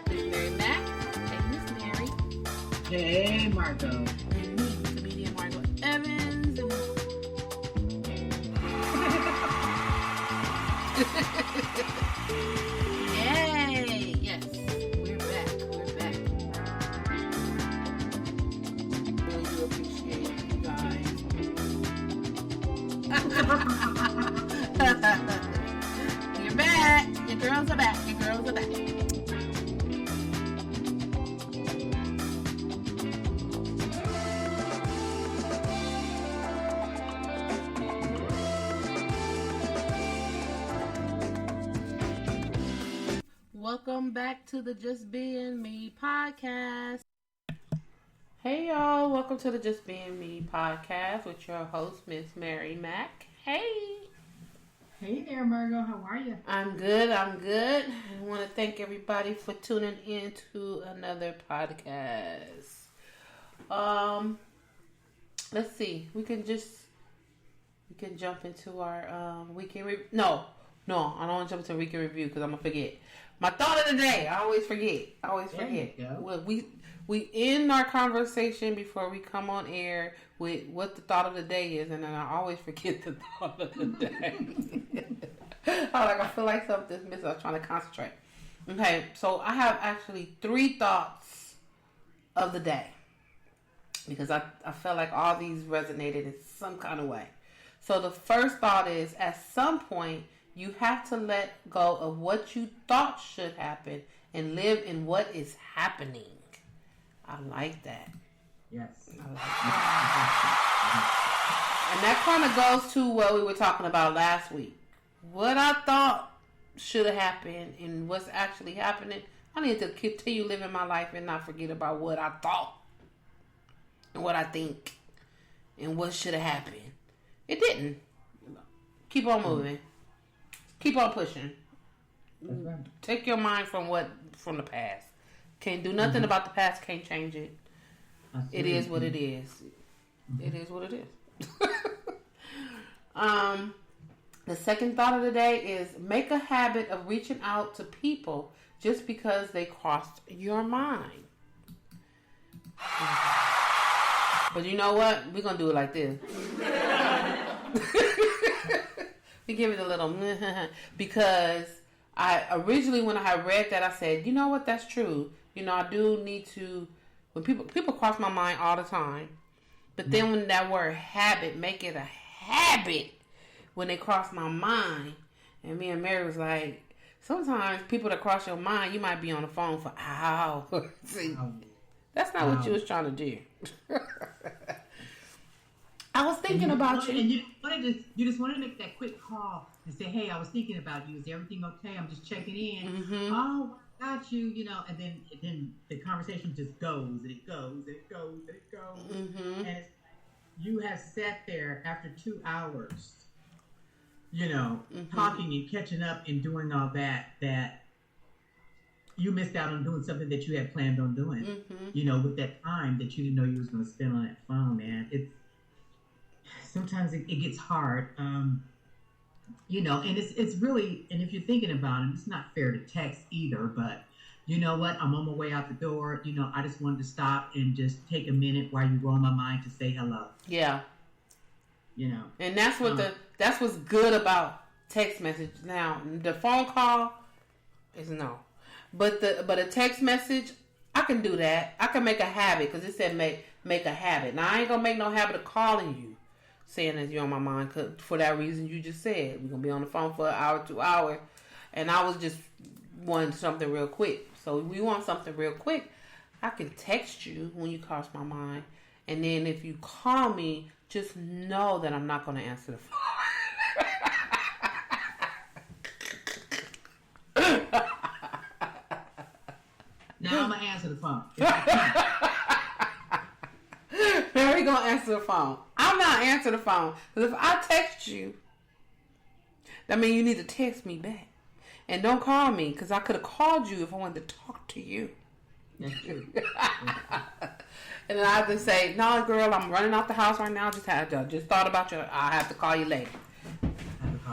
Mary Mac. Hey, Miss Mary. Hey, Margot. And me, comedian Margot Evans. Yay! Yes, we're back. We're back. Really do appreciate you guys. You're back. Your girls are back. Your girls are back. Welcome back to the Just Being Me podcast. Hey y'all, welcome to the Just Being Me podcast with your host, Miss Mary Mac. Hey. Hey there, Margot. How are you? I'm good. I want to thank everybody for tuning in to another podcast. Let's see. We can jump into our weekend review. No, I don't want to jump into weekend review because I'm gonna forget. My thought of the day. I always forget. There you go. Well, we end our conversation before we come on air with what the thought of the day is, and then I always forget the thought of the day. I feel like something's missing. I'm trying to concentrate. Okay, so I have actually 3 thoughts of the day because I felt like all these resonated in some kind of way. So the first thought is, at some point, you have to let go of what you thought should happen and live in what is happening. I like that. Yes. I like that. And that kind of goes to what we were talking about last week. What I thought should have happened and what's actually happening. I need to continue living my life and not forget about what I thought and what I think and what should have happened. It didn't. Keep on moving. Keep on pushing. That's right. Take your mind from the past. Can't do nothing about the past. Can't change it. It is what it is. It is what it is. The second thought of the day is make a habit of reaching out to people just because they crossed your mind. But you know what? We're going to do it like this. We give it a little because I originally, when I read that, I said, you know what? That's true. You know, I do need to, when people cross my mind all the time, but then when that word habit, make it a habit when they cross my mind. And me and Mary was like, sometimes people that cross your mind, you might be on the phone for hours. See, that's not what you was trying to do. I was thinking about you. And you just wanted to make that quick call and say, hey, I was thinking about you. Is everything okay? I'm just checking in. Mm-hmm. Oh, got you, and then the conversation just goes, and it goes, and it goes, and it goes. Mm-hmm. And you have sat there after 2 hours, talking and catching up and doing all that you missed out on doing something that you had planned on doing, with that time that you didn't know you was going to spend on that phone, man. Sometimes it gets hard, and it's really, and if you're thinking about it, it's not fair to text either, but you know what? I'm on my way out the door. I just wanted to stop and just take a minute while you were on my mind to say hello. Yeah. And that's that's what's good about text message. Now, the phone call is no. But a text message, I can do that. I can make a habit because it said make a habit. Now, I ain't going to make no habit of calling you, saying that you're on my mind for that reason you just said. We're going to be on the phone for an hour, 2 hours. And I was just wanting something real quick. So if we want something real quick, I can text you when you cross my mind. And then if you call me, just know that I'm not going to answer the phone. Now I'm going to answer the phone. Mary going to answer the phone. I'm not answering the phone. Because if I text you, that means you need to text me back. And don't call me, because I could have called you if I wanted to talk to you. That's true. And then I have to say, no, girl, I'm running out the house right now. Just thought about you. I have to call you later.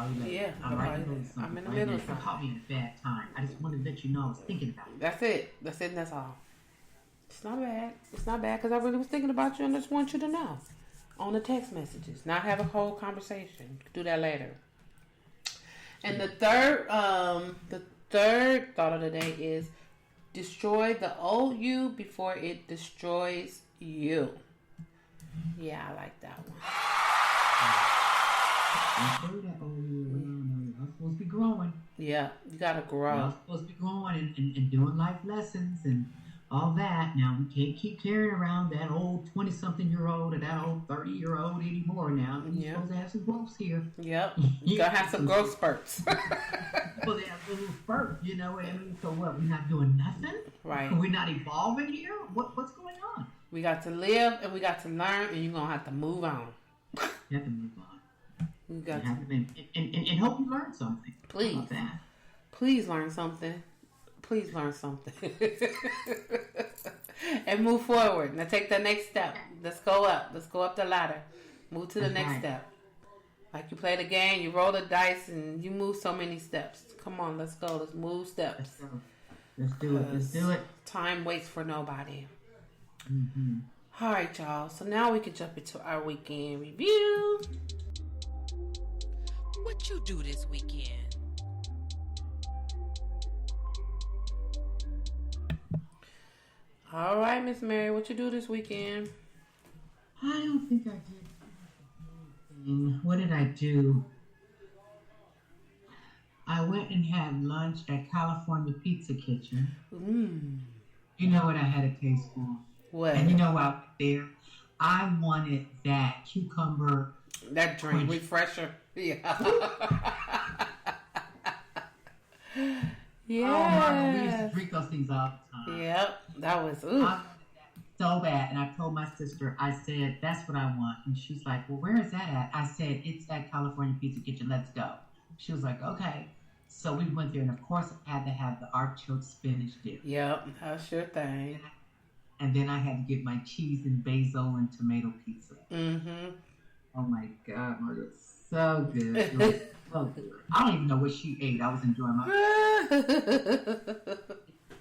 call you later. Yeah, I'm right in the middle of something. I'm in the middle of You something. caught me at a bad time. I just wanted to let you know I was thinking about it. That's it. That's it and that's all. It's not bad. It's not bad because I really was thinking about you and I just want you to know. On the text messages. Not have a whole conversation. Do that later. And the third thought of the day is destroy the old you before it destroys you. Yeah, I like that one. Destroy that old you. I'm supposed to be growing. Yeah, you gotta grow. I'm supposed to be growing and doing life lessons and all that. Now, we can't keep carrying around that old 20-something-year-old or that old 30-year-old anymore now. You're supposed to have some growth here. Yep. You gotta have some growth spurts. Well, they have a little spurt, you know what I mean? So what, we're not doing nothing? Right. We're not evolving here? What's going on? We got to live and we got to learn and you're gonna have to move on. You have to move on. You got and hope you learn something. Please. About that. Please learn something. Please learn something. And move forward. Now take the next step. Let's go up. Let's go up the ladder. Move to the next step. Like you play the game, you roll the dice, and you move so many steps. Come on, let's go. Let's move steps. Let's do it. Let's do it. Time waits for nobody. Mm-hmm. All right, y'all. So now we can jump into our weekend review. What you do this weekend? All right, Miss Mary, what you do this weekend? I don't think I did anything. What did I do? I went and had lunch at California Pizza Kitchen. You know what I had a taste for? What? And you know out there, I wanted that cucumber. That drink refresher. Yeah. Yeah. Oh, Margot, we used to drink those things all the time. Yep. That was, ooh. I wanted that so bad. And I told my sister, I said, that's what I want. And she's like, well, where is that at? I said, it's at California Pizza Kitchen. Let's go. She was like, okay. So we went there. And of course, I had to have the artichoke spinach dip. Yep. That's your thing. And then I had to get my cheese and basil and tomato pizza. Mm-hmm. Oh my God, Margot. So good. It was so good. I don't even know what she ate. I was enjoying my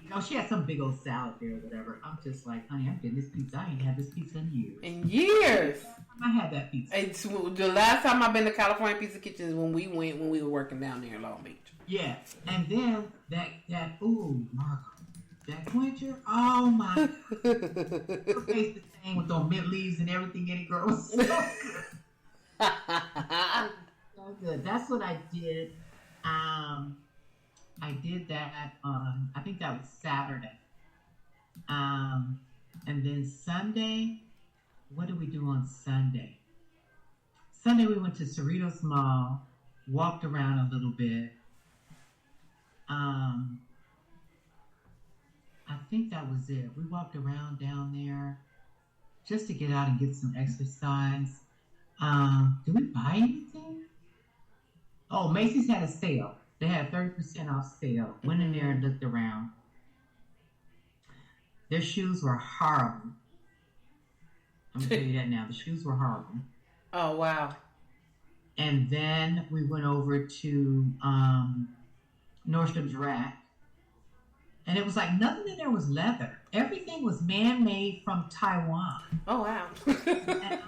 You know, she had some big old salad there or whatever. I'm just like, honey, I'm getting this pizza. I ain't had this pizza in years. In years. I had that pizza. It's the last time I've been to California Pizza Kitchen is when we were working down there in Long Beach. Yeah. And then ooh, Margot. That quencher, oh my God. Her face the same with those mint leaves and everything in it, girl. It was so good. So good. That's what I did. I did that on, I think that was Saturday. And then Sunday, what did we do on Sunday? Sunday we went to Cerritos Mall, walked around a little bit. I think that was it. We walked around down there just to get out and get some exercise. Did we buy anything? Oh, Macy's had a sale. They had a 30% off sale. Went in there and looked around. Their shoes were horrible. I'm going to tell you that now. The shoes were horrible. Oh, wow. And then we went over to Nordstrom's Rack. And it was like nothing in there was leather. Everything was man-made from Taiwan. Oh, wow. And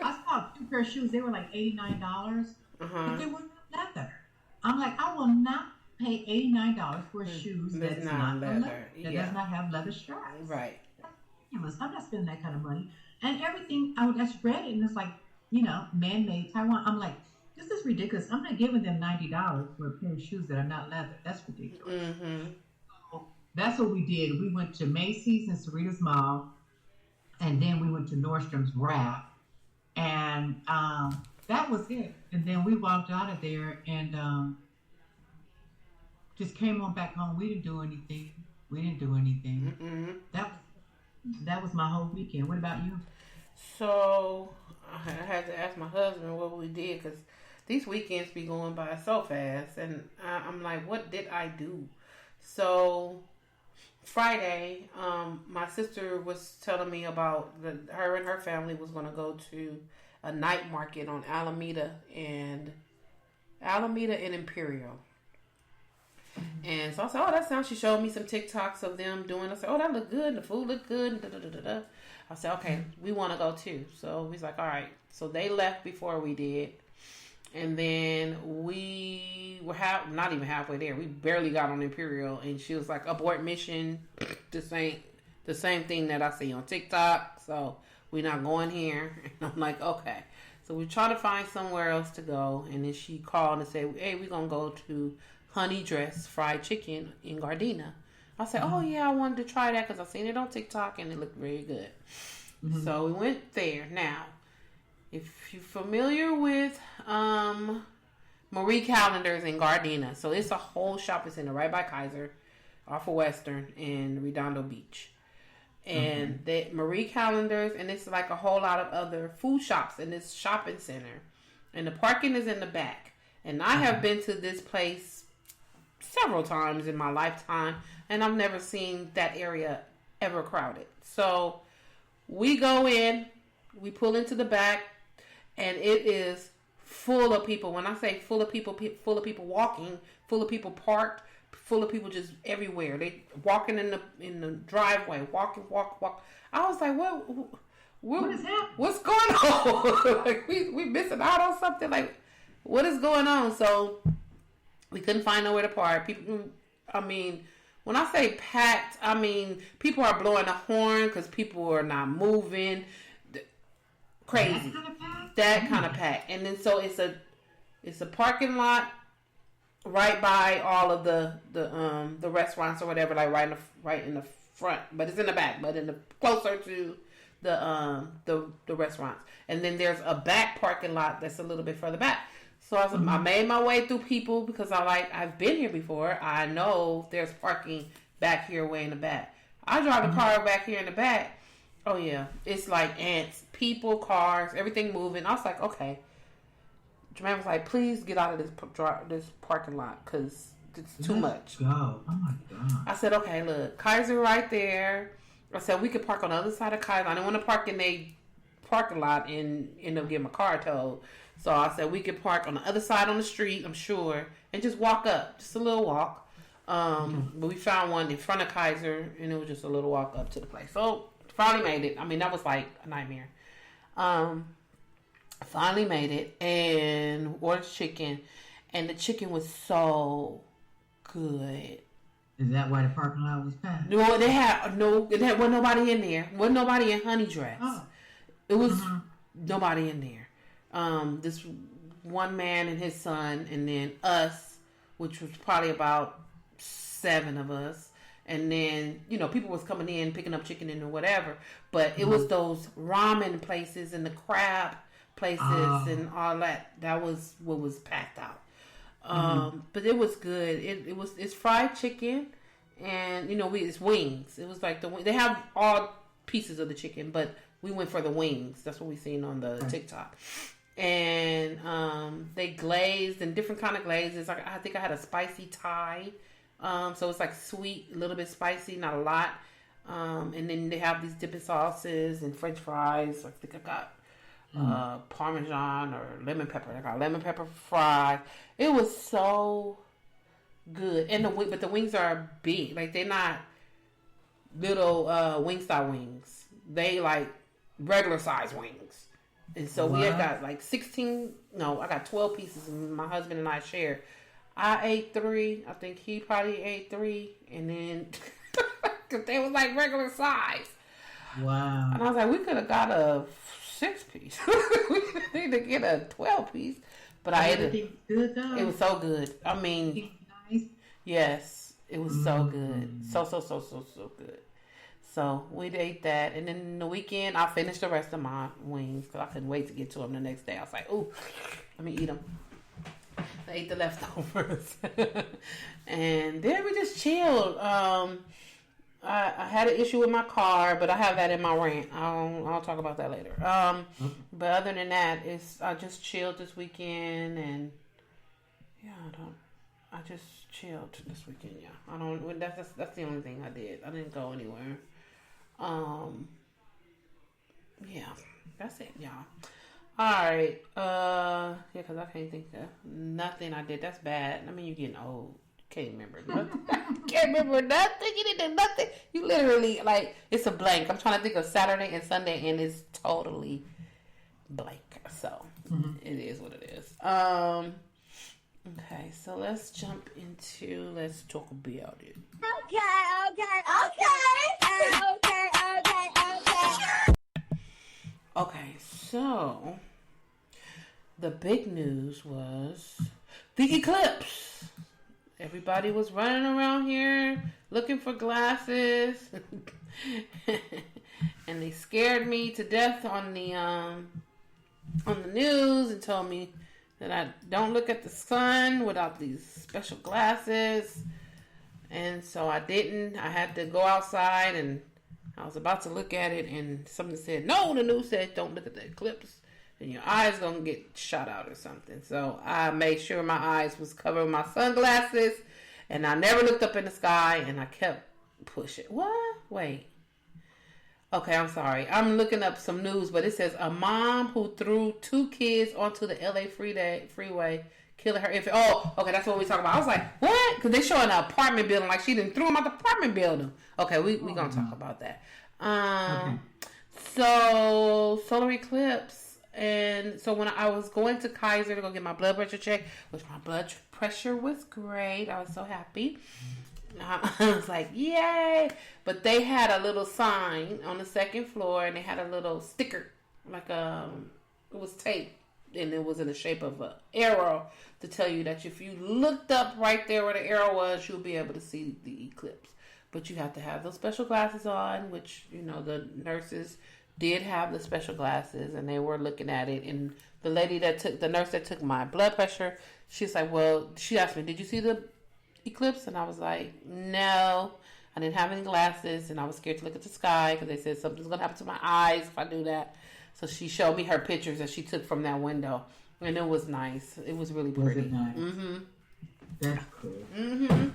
I saw 2 pair of shoes. They were like $89. But they weren't leather. I'm like, I will not pay $89 for shoes that's not leather. That does not have leather straps. Right. I'm not spending that kind of money. And everything, I just read it, and it's like, you know, man-made Taiwan. I'm like, this is ridiculous. I'm not giving them $90 for a pair of shoes that are not leather. That's ridiculous. Mm-hmm. So that's what we did. We went to Macy's and Cerritos Mall, and then we went to Nordstrom's Rack, and that was it. And then we walked out of there and just came on back home. We didn't do anything. Mm-hmm. That was my whole weekend. What about you? So I had to ask my husband what we did because these weekends be going by so fast, and I'm like, what did I do? So Friday, my sister was telling me about her and her family was going to go to a night market on Alameda and Alameda and Imperial. And so I said, oh, that sounds. She showed me some TikToks of them doing. I said, oh, that looked good. The food looked good. Da, da, da, da, da. I said, okay, we want to go too. So we was like, all right. So they left before we did. And then we were not even halfway there. We barely got on Imperial. And she was like, abort mission. This ain't the same thing that I see on TikTok. So we're not going here. And I'm like, okay. So we try to find somewhere else to go. And then she called and said, hey, we're going to go to Honey Dress Fried Chicken in Gardena. I said, oh, yeah, I wanted to try that because I seen it on TikTok and it looked very good. Mm-hmm. So we went there. Now, if you're familiar with Marie Callender's in Gardena, so it's a whole shopping center right by Kaiser, off of Western in Redondo Beach. And that Marie Callender's, and it's like a whole lot of other food shops in this shopping center. And the parking is in the back. And I have been to this place several times in my lifetime, and I've never seen that area ever crowded. So we go in, we pull into the back, and it is full of people. When I say full of people walking, full of people parked, full of people just everywhere. They walking in the driveway, walk. I was like, what is happening? What's going on? Like we missing out on something? Like, what is going on? So we couldn't find nowhere to park. People, I mean, when I say packed, I mean people are blowing a horn because people are not moving. Crazy. That kind of pack. And then so it's a parking lot right by all of the restaurants or whatever, like right in the front, but it's in the back, but closer to the restaurants. And then there's a back parking lot that's a little bit further back. So I made my way through people because I've been here before. I know there's parking back here way in the back. I drive the car back here in the back. Oh yeah, it's like ants, people, cars, everything moving. I was like, okay. Jermaine was like, please get out of this parking lot because it's too much. Go. Oh my God. I said, okay, look, Kaiser right there. I said, we could park on the other side of Kaiser. I didn't want to park in a parking lot and end up getting my car towed. So I said, we could park on the other side on the street, I'm sure, and just walk up. Just a little walk. But we found one in front of Kaiser, and it was just a little walk up to the place. So finally made it. I mean, that was like a nightmare. Finally made it and ordered chicken, and the chicken was so good. Is that why the parking lot was packed? No, there wasn't nobody in there. Wasn't nobody in Honey Dress. Oh. It was nobody in there. This one man and his son, and then us, which was probably about 7 of us. And then, people was coming in, picking up chicken and whatever. But it was those ramen places and the crab places and all that. That was what was packed out. But it was good. It's fried chicken, and it's wings. It was like they have all pieces of the chicken, but we went for the wings. That's what we seen on the TikTok. And they glazed in different kind of glazes. I think I had a spicy Thai. So it's like sweet, a little bit spicy, not a lot. And then they have these dipping sauces and French fries. I think I got Parmesan or lemon pepper. I got lemon pepper fries. It was so good. And but the wings are big. Like, they're not little Wingstop wings. They like regular size wings. And so we had got like I got 12 pieces, and my husband and I shared. I ate 3. I think he probably ate 3. And then, because they was like regular size. Wow. And I was like, we could have got a 6-piece. We need to get a 12-piece. But I ate it. Good though. It was so good. I mean, nice. Yes, it was so good. So good. So we ate that. And then the weekend, I finished the rest of my wings because I couldn't wait to get to them the next day. I was like, ooh, let me eat them. I ate the leftovers. And then we just chilled. I had an issue with my car, but I have that in my rant. I'll talk about that later. But other than that, I just chilled this weekend, and I just chilled this weekend. Yeah, that's the only thing I did. I didn't go anywhere. Yeah, that's it, y'all. All right. Yeah, because I can't think of nothing I did. That's bad. I mean, you're getting old. Can't remember nothing. Can't remember nothing. You didn't do nothing. You literally, like, it's a blank. I'm trying to think of Saturday and Sunday, and it's totally blank. So, it is what it is. Okay, so let's jump into, let's talk about it. Okay, so the big news was the eclipse. Everybody was running around here looking for glasses, and they scared me to death on the news and told me that I don't look at the sun without these special glasses. And so I didn't. I had to go outside, and I was about to look at it, and something said, no, the news said don't look at the eclipse, and your eyes gonna get shot out or something. So I made sure my eyes was covered with my sunglasses, and I never looked up in the sky, and I kept pushing. What? Wait. Okay, I'm sorry. I'm looking up some news, but it says a mom who threw 2 kids onto the LA freeway, killing her infant. Oh, okay, that's what we talking about. I was like, what? Because they showing an apartment building like she didn't threw them out the apartment building. Okay, we gonna talk about that. Okay. So solar eclipse, and so when I was going to Kaiser to go get my blood pressure check, which my blood pressure was great. I was so happy. I was like, yay! But they had a little sign on the second floor, and they had a little sticker, like it was tape, and it was in the shape of an arrow to tell you that if you looked up right there where the arrow was, you'll be able to see the eclipse. But you have to have those special glasses on, which, you know, the nurses did have the special glasses, and they were looking at it. And the nurse that took my blood pressure, she's like, well, she asked me, did you see the eclipse? And I was like, no, I didn't have any glasses, and I was scared to look at the sky because they said something's gonna happen to my eyes if I do that. So she showed me her pictures that she took from that window, and it was nice. It was really pretty. Was it nice? That's cool.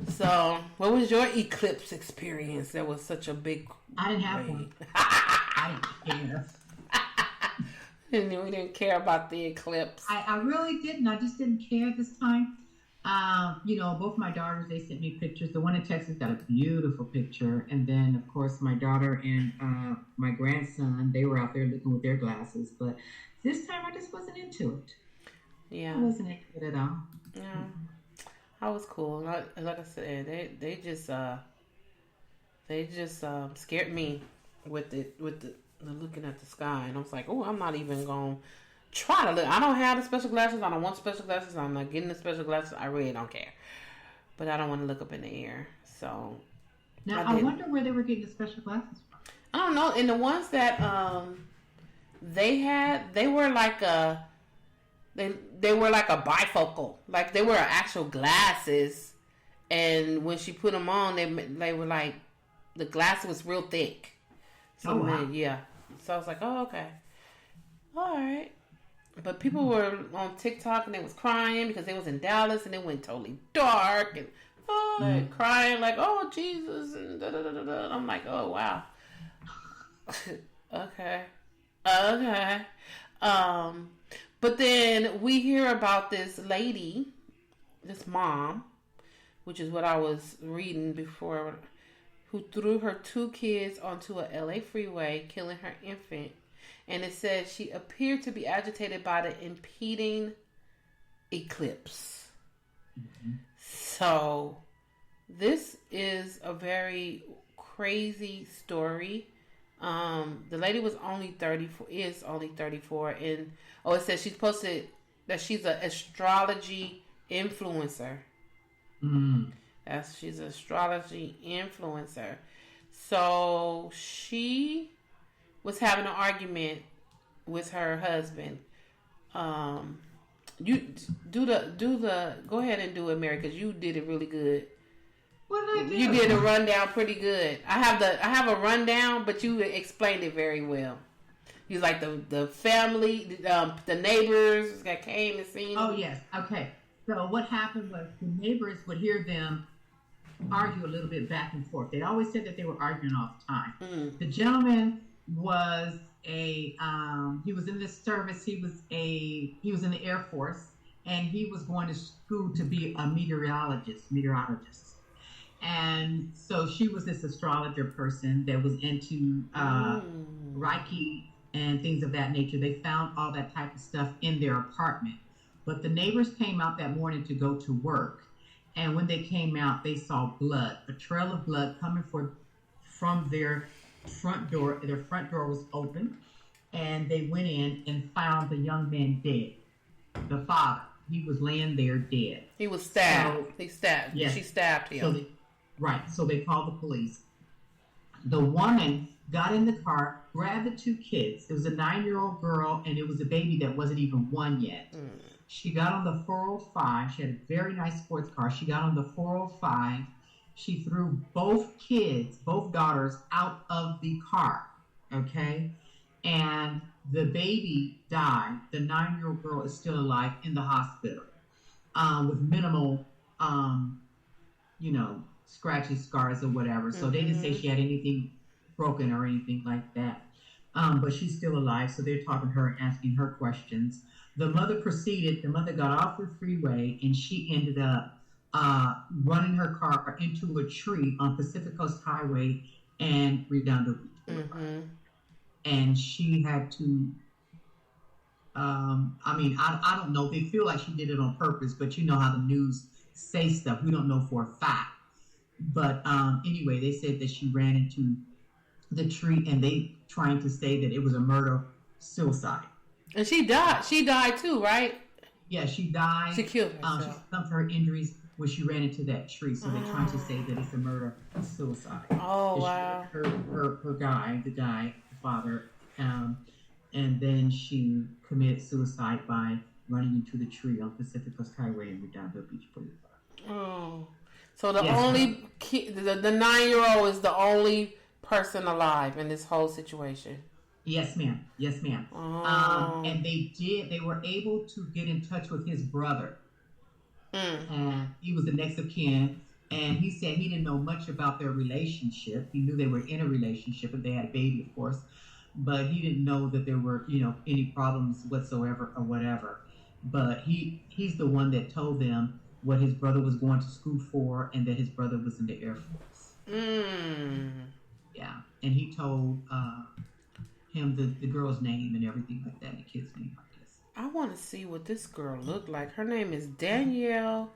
So, what was your eclipse experience? That was such a big. I didn't have one. I didn't care. We didn't care about the eclipse. I really didn't. I just didn't care this time. You know, both my daughters, they sent me pictures. The one in Texas got a beautiful picture. And then, of course, my daughter and my grandson, they were out there looking with their glasses. But this time, I just wasn't into it. Yeah. I wasn't into it at all. Yeah. I was cool. Like I said, they just scared me with the looking at the sky. And I was like, oh, I'm not even going to try to look. I don't have the special glasses. I don't want special glasses. I'm not getting the special glasses. I really don't care. But I don't want to look up in the air. So now I wonder where they were getting the special glasses from. I don't know. And the ones that they had, they were like a bifocal. Like they were actual glasses. And when she put them on, they were like, the glass was real thick. So wow. Yeah. So I was like, oh, okay. All right. But people were on TikTok and they was crying because they was in Dallas and it went totally dark and crying like, oh, Jesus. And da-da-da-da-da. I'm like, oh, wow. Okay. But then we hear about this lady, this mom, which is what I was reading before, who threw her 2 kids onto a LA freeway, killing her infant. And it says she appeared to be agitated by the impeding eclipse. So this is a very crazy story. The lady was only 34, and it says she's posted that she's an astrology influencer. She's an astrology influencer. So she was having an argument with her husband. You go ahead and do it, Mary, because you did it really good. What did I do? You did a rundown pretty good. I have a rundown, but you explained it very well. You was like the family, the neighbors that came and seen. Oh yes, okay. So what happened was the neighbors would hear them argue a little bit back and forth. They always said that they were arguing all the time. The gentleman was he was in this service. He was in the Air Force, and he was going to school to be a meteorologist. And so she was this astrologer person that was into Reiki and things of that nature. They found all that type of stuff in their apartment. But the neighbors came out that morning to go to work. And when they came out, they saw blood, a trail of blood coming from their front door. Their front door was open. And they went in and found the young man dead. The father. He was laying there dead. He was stabbed. So, he stabbed. Yes. She stabbed him. So they called the police. The woman got in the car, grabbed the two kids. It was a 9-year-old girl, and it was a baby that wasn't even 1 yet. She got on the 405. She had a very nice sports car. She got on the 405. She threw both daughters, out of the car. Okay? And the baby died. The 9-year-old girl is still alive in the hospital with minimal, scratches, scars, or whatever. So they didn't say she had anything broken or anything like that. But she's still alive, so they're talking to her, asking her questions. The mother got off the freeway, and she ended up running her car into a tree on Pacific Coast Highway and Redondo Beach. And she had to, I don't know. They feel like she did it on purpose, but you know how the news say stuff. We don't know for a fact. But anyway, they said that she ran into the tree, and they trying to say that it was a murder-suicide. And she died. She died too, right? Yeah, she died. She killed herself. She succumbed to her injuries when she ran into that tree. So they're trying to say that it's a murder-suicide. Oh, wow. Her guy, the father, and then she committed suicide by running into the tree on Pacific Coast Highway in Redondo Beach Boulevard. Oh. So the only kid, the 9-year-old is the only person alive in this whole situation. Yes, ma'am. Oh. And they were able to get in touch with his brother. And he was the next of kin. And he said he didn't know much about their relationship. He knew they were in a relationship and they had a baby, of course. But he didn't know that there were, any problems whatsoever or whatever. But he's the one that told them what his brother was going to school for, and that his brother was in the Air Force. Yeah, and he told him the girl's name and everything like that, the kid's name, I guess. I want to see what this girl looked like. Her name is Danielle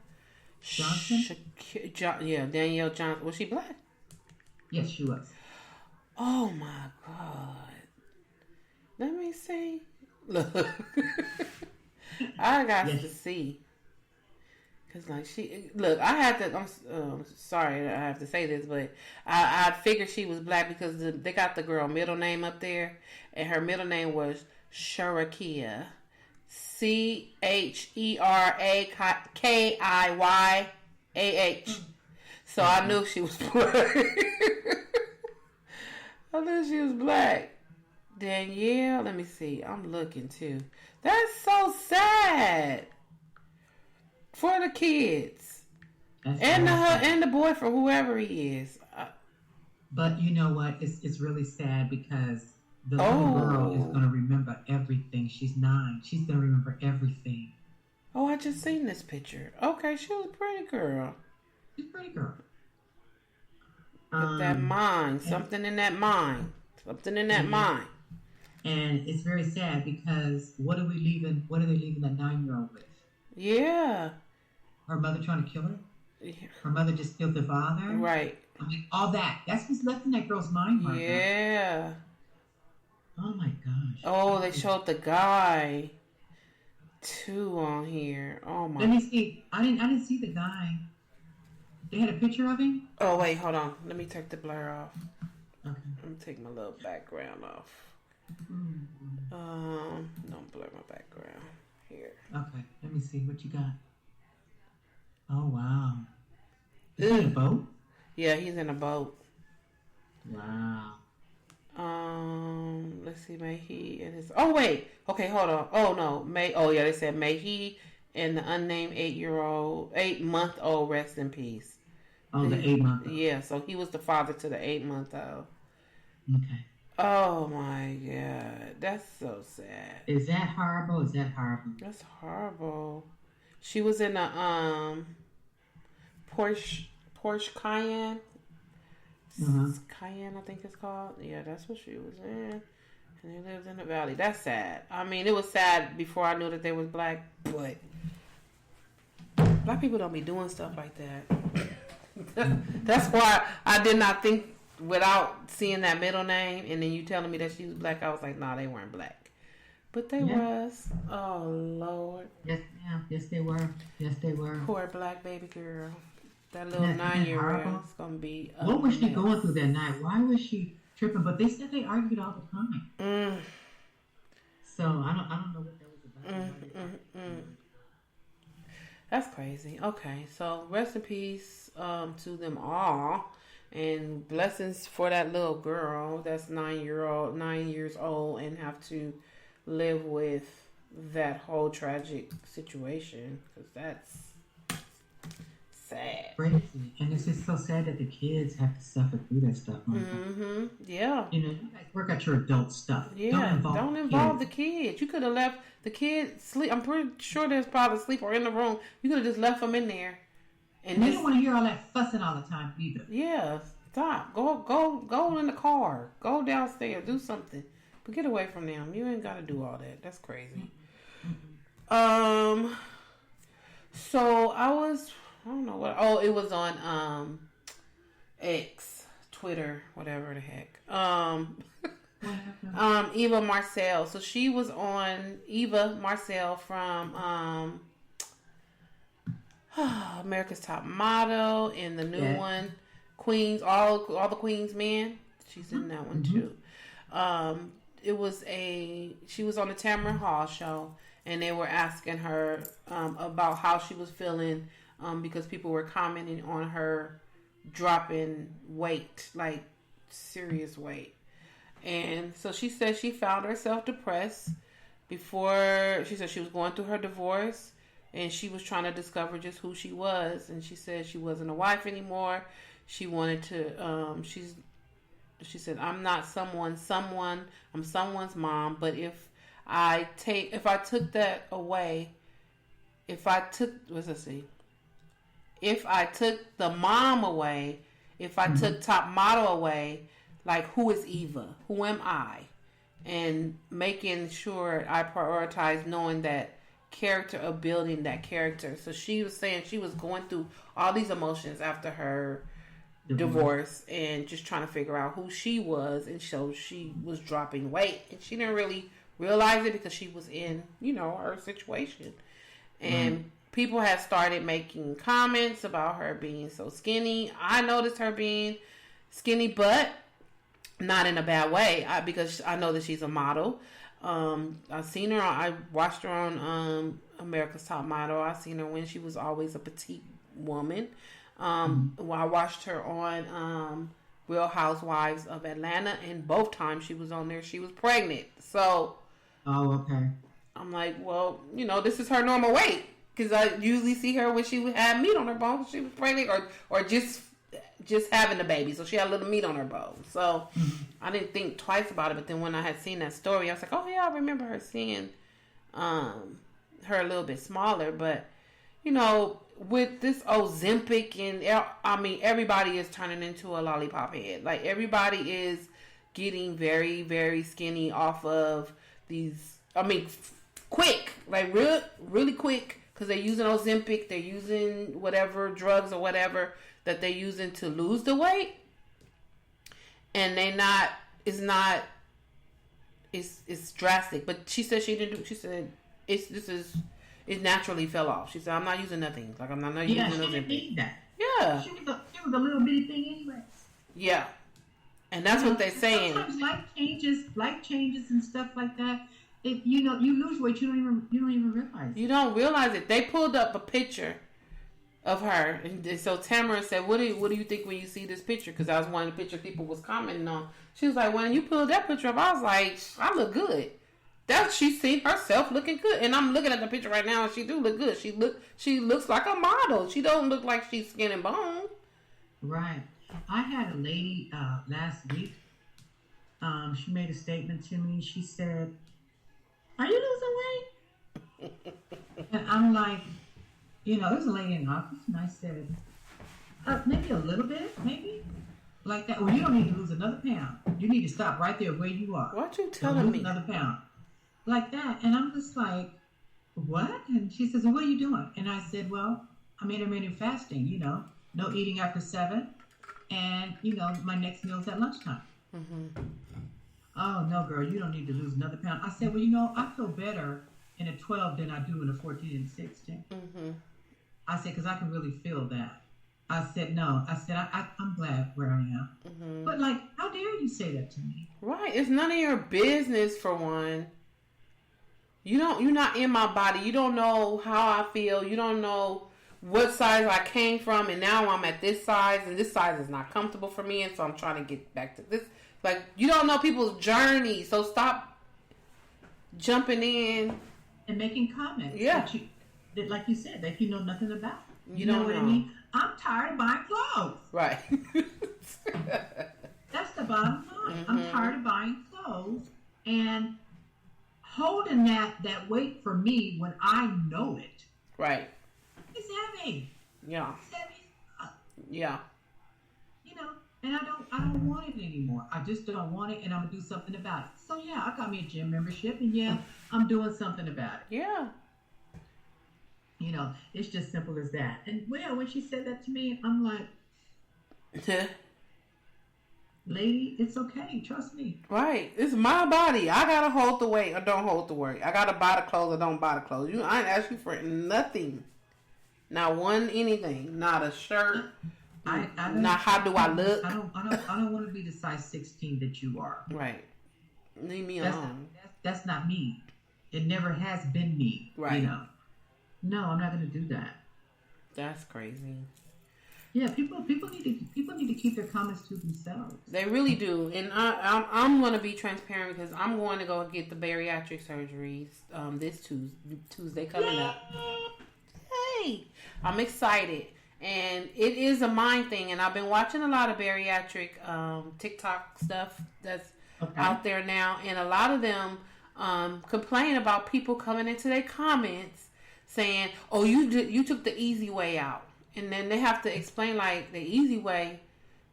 Johnson? Danielle Johnson. Was she black? Yes, she was. Oh, my God. Let me see. Look. I got to see. Cause I had to. I'm sorry, I have to say this, but I figured she was black because they got the girl middle name up there, and her middle name was Sherakiah, Cherakiyah. So I knew she was black. I knew she was black. Danielle, let me see. I'm looking too. That's so sad. For the kids. And the boy, for whoever he is. But you know what? It's really sad because the little girl is going to remember everything. She's 9. She's going to remember everything. Oh, I just seen this picture. Okay, she was a pretty girl. She's a pretty girl. But that mind. Something in that mind. Something in that mind. And it's very sad because what are they leaving that 9-year-old with? Yeah. Her mother trying to kill her? Yeah. Her mother just killed the father? Right. I mean, all that. That's what's left in that girl's mind right now. Oh my gosh. Oh, they showed the guy too on here. Oh my. Let me see. I didn't see the guy. They had a picture of him? Oh wait, hold on. Let me take the blur off. Okay. Let me take my little background off. Don't blur my background. Here. Okay, let me see what you got. Oh wow. Is he in a boat? Yeah, he's in a boat. Wow. Let's see, may he and his. Oh wait. Okay, hold on. Oh no, they said may he and the unnamed 8-month-old rest in peace. Oh, the 8-month-old. Yeah, so he was the father to the 8-month-old. Okay. Oh my God, that's so sad. Is that horrible? That's horrible. She was in a Porsche Cayenne. Cayenne, I think it's called. Yeah, that's what she was in. And they lived in the valley. That's sad. I mean, it was sad before I knew that they was black, but black people don't be doing stuff like that. That's why I did not think without seeing that middle name and then you telling me that she was black, I was like, nah, they weren't black. But they was. Oh, Lord. Yes, ma'am. Yes, they were. Yes, they were. Poor black baby girl. That little 9-year-old is going to be what was she going through that night? Why was she tripping? But they said they argued all the time. So I don't know what that was about. That's crazy. Okay, so rest in peace to them all. And blessings for that little girl that's 9 years old and have to live with that whole tragic situation, because that's sad. Crazy. And it's just so sad that the kids have to suffer through that stuff. Yeah. You guys work out your adult stuff. Yeah. Don't involve the kids. You could have left the kids sleep. I'm pretty sure there's probably sleep or in the room. You could have just left them in there. And you don't want to hear all that fussing all the time either. Yeah. Stop. Go in the car. Go downstairs. Do something. But get away from them. You ain't got to do all that. That's crazy. So I don't know what. Oh, it was on X, Twitter, whatever the heck. Eva Marcille. So she was on Eva Marcille from America's Top Model and the new one, Queens. All the Queens men. She's in that one too. She was on the Tamaron Hall show, and they were asking her about how she was feeling because people were commenting on her dropping weight, like serious weight. And so she said she found herself depressed before. She said she was going through her divorce and she was trying to discover just who she was. And she said she wasn't a wife anymore. She wanted to, she said, I'm not someone, I'm someone's mom. But if I took that away, if I took the mom away, if I took Top Model away, like, who is Eva? Who am I? And making sure I prioritize knowing that character of building that character. So she was saying she was going through all these emotions after her divorce and just trying to figure out who she was. And so she was dropping weight. And she didn't really realize it because she was in, her situation. And people have started making comments about her being so skinny. I noticed her being skinny, but not in a bad way, because I know that she's a model. I've seen her. I watched her on America's Top Model. I've seen her when she was always a petite woman. I watched her on Real Housewives of Atlanta, and both times she was on there, she was pregnant. So, okay. I'm like, well, this is her normal weight, because I usually see her when she had meat on her bones. She was pregnant, or just having the baby, so she had a little meat on her bone. So I didn't think twice about it. But then when I had seen that story, I was like, oh yeah, I remember her seeing her a little bit smaller. But with this Ozempic, and I mean, everybody is turning into a lollipop head. Like, everybody is getting very, very skinny off of these. I mean, quick, like really quick, because they're using Ozempic, they're using whatever drugs or whatever that they're using to lose the weight, and it's drastic. But she said she didn't do. She said it naturally fell off. She said, I'm not using nothing. Like, I'm not using nothing. Ozempic. Need that. Yeah, she was a little bitty thing anyway. Yeah, and that's what they're saying. Sometimes life changes and stuff like that. You lose weight, you don't even realize it. You don't realize it. They pulled up a picture of her, and so Tamaron said, what do you think when you see this picture? Because that was one of the pictures people was commenting on. She was like, when you pulled that picture up, I was like, I look good. She's seen herself looking good, and I'm looking at the picture right now, and she do look good. She looks like a model. She don't look like she's skin and bone. Right. I had a lady last week. she made a statement to me. She said, "Are you losing weight?" And I'm like, there's a lady in the office, and I said, maybe a little bit, maybe. Like that. Well, you don't need to lose another pound. You need to stop right there where you are. What you telling me? Another pound. Like that. And I'm just like, what? And she says, well, what are you doing? And I said, well, I'm intermittent fasting, no eating after 7. And, my next meal is at lunchtime. Mm-hmm. Oh, no, girl, you don't need to lose another pound. I said, well, I feel better in a 12 than I do in a 14 and 16. Mm-hmm. I said, because I can really feel that. I said, no. I said, I'm glad where I am. Mm-hmm. But, how dare you say that to me? Right. It's none of your business, for one. You're not in my body. You don't know how I feel. You don't know what size I came from, and now I'm at this size, and this size is not comfortable for me, and so I'm trying to get back to this. You don't know people's journey, so stop jumping in. And making comments. Yeah. That like you said, that you know nothing about. You know what I mean? I'm tired of buying clothes. Right. That's the bottom line. Mm-hmm. I'm tired of buying clothes and holding that weight for me when I know it. Right. It's heavy. Yeah. It's heavy. Yeah. And I don't want it anymore. I just don't want it, and I'm gonna do something about it. So yeah, I got me a gym membership, and yeah, I'm doing something about it. Yeah. It's just simple as that. And when she said that to me, I'm like, lady, it's okay. Trust me. Right. It's my body. I gotta hold the weight or don't hold the weight. I gotta buy the clothes or don't buy the clothes. I ain't ask you for nothing. Not one anything. Not a shirt. Not how do I look. I don't want to be the size 16 that you are. Right. Leave me alone. That's not me. It never has been me. Right. No, I'm not going to do that. That's crazy. Yeah, people need to keep their comments to themselves. They really do, and I'm going to be transparent because I'm going to go get the bariatric surgeries this Tuesday coming up. Hey, I'm excited, and it is a mind thing. And I've been watching a lot of bariatric TikTok stuff that's out there now, and a lot of them complain about people coming into their comments saying, "Oh, you took the easy way out." And then they have to explain, the easy way,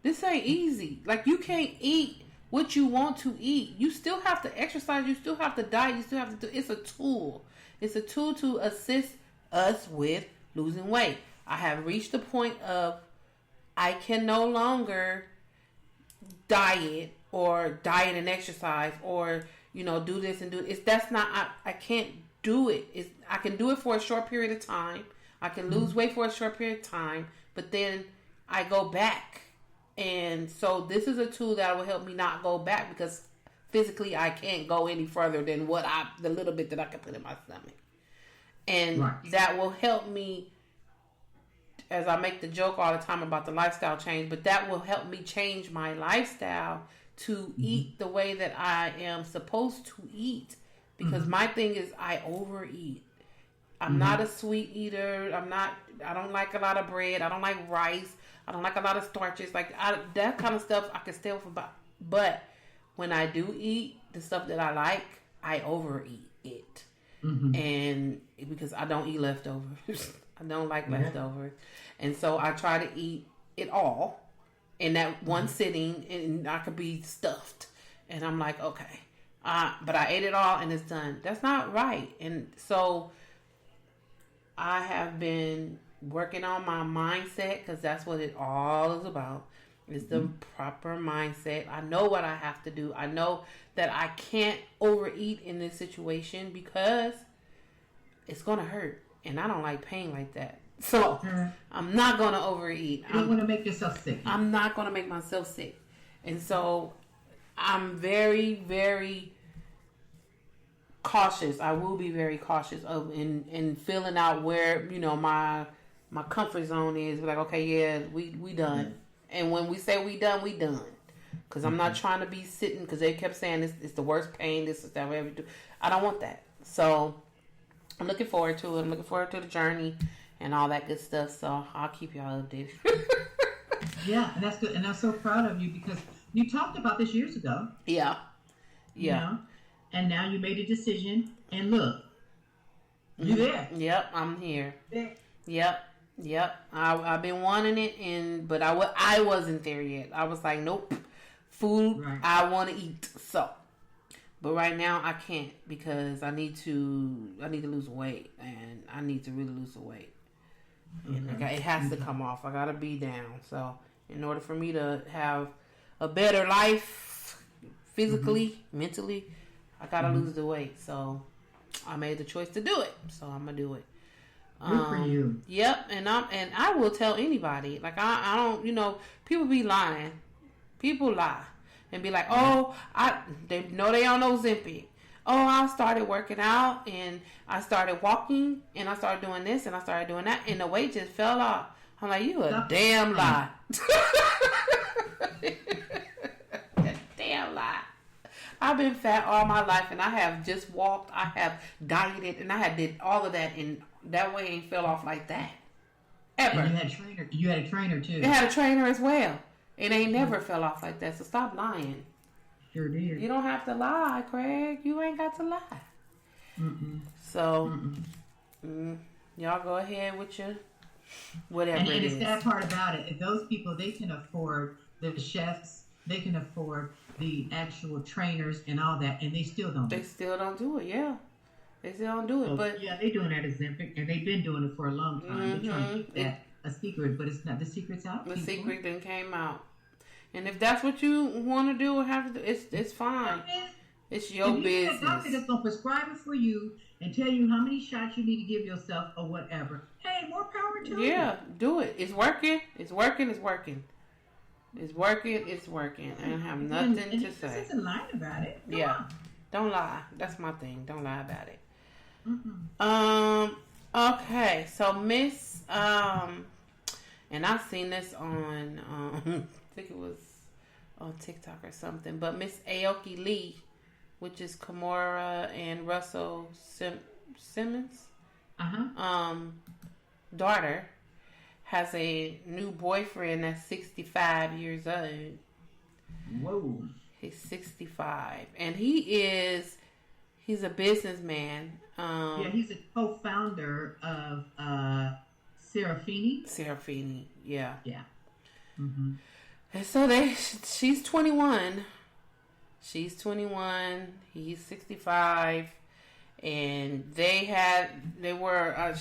this ain't easy. You can't eat what you want to eat. You still have to exercise. You still have to diet. You still have to do. It's a tool. It's a tool to assist us with losing weight. I have reached the point of I can no longer diet and exercise or, do this and do this. That's not, I can't do it. I can do it for a short period of time. I can lose weight for a short period of time, but then I go back. And so this is a tool that will help me not go back because physically I can't go any further than the little bit that I can put in my stomach. And that will help me, as I make the joke all the time about the lifestyle change, but that will help me change my lifestyle to eat the way that I am supposed to eat. Because my thing is I overeat. I'm not a sweet eater. I don't like a lot of bread. I don't like rice. I don't like a lot of starches. That kind of stuff I can stay off about. But when I do eat the stuff that I like, I overeat it. Mm-hmm. And because I don't eat leftovers. I don't like leftovers. And so I try to eat it all in that one sitting, and I could be stuffed. And I'm like, okay. But I ate it all and it's done. That's not right. And so I have been working on my mindset because that's what it all is about. It's the proper mindset. I know what I have to do. I know that I can't overeat in this situation because it's going to hurt. And I don't like pain like that. So I'm not going to overeat. You don't want to make yourself sick. I'm not going to make myself sick. And so I'm very, very cautious. I will be very cautious of in filling out where, my comfort zone is. Like, okay, yeah, we done. And when we say we done, we done. Because I'm not trying to be sitting, because they kept saying it's the worst pain, this is that, whatever you do. I don't want that. So I'm looking forward to it. I'm looking forward to the journey and all that good stuff. So I'll keep y'all updated. Yeah, and that's good. And I'm so proud of you because You talked about this years ago. Yeah. Yeah. You know? And now you made a decision, and look, you're there. Yep, I'm here. There. Yep. I've been wanting it, but I wasn't there yet. I was like, nope, food. Right. I want to eat. So, but right now I can't because I need to lose weight, and I need to really lose the weight. And it has to come off. I gotta be down. So, in order for me to have a better life, physically, mentally, I gotta lose the weight. So, I made the choice to do it. So I'm gonna do it. Good for you. Yep, and I will tell anybody. Like I don't, people be lying. People lie and be like, oh, they know they on Ozempic. Oh, I started working out and I started walking and I started doing this and I started doing that and the weight just fell off. I'm like, you a damn lie. A damn lie. I've been fat all my life and I have just walked. I have dieted and I had did all of that and that weight ain't fell off like that. Ever. And you had a trainer too. It had a trainer as well. It ain't never fell off like that. So stop lying. Sure did. You don't have to lie, Craig. You ain't got to lie. So, y'all go ahead with your whatever it is. And the sad part about it, if those people, they can afford the chefs, they can afford the actual trainers and all that, and they still don't. They still don't do it, yeah. They still don't do it, but... Yeah, they're doing that as Ozempic, and they've been doing it for a long time. They're trying to keep that a secret, but it's not. The secret's out. The secret then came out. And if that's what you want to do or have to do, it's fine. It's your business. If you have a doctor that's going to prescribe it for you and tell you how many shots you need to give yourself or whatever, hey, more power to you. Yeah, do it. It's working. It's working. It's working. It's working. It's working. I don't have nothing to say. This isn't lying about it. Come on. Don't lie. That's my thing. Don't lie about it. Okay. So Miss, and I've seen this on, I think it was on TikTok or something, but Miss Aoki Lee, which is Kimora and Russell Simmons, daughter, has a new boyfriend that's 65 years old. Whoa. He's 65. And he's a businessman. He's a co-founder of Serafini. Serafini, yeah. Yeah. And so she's 21. She's 21. He's 65. And she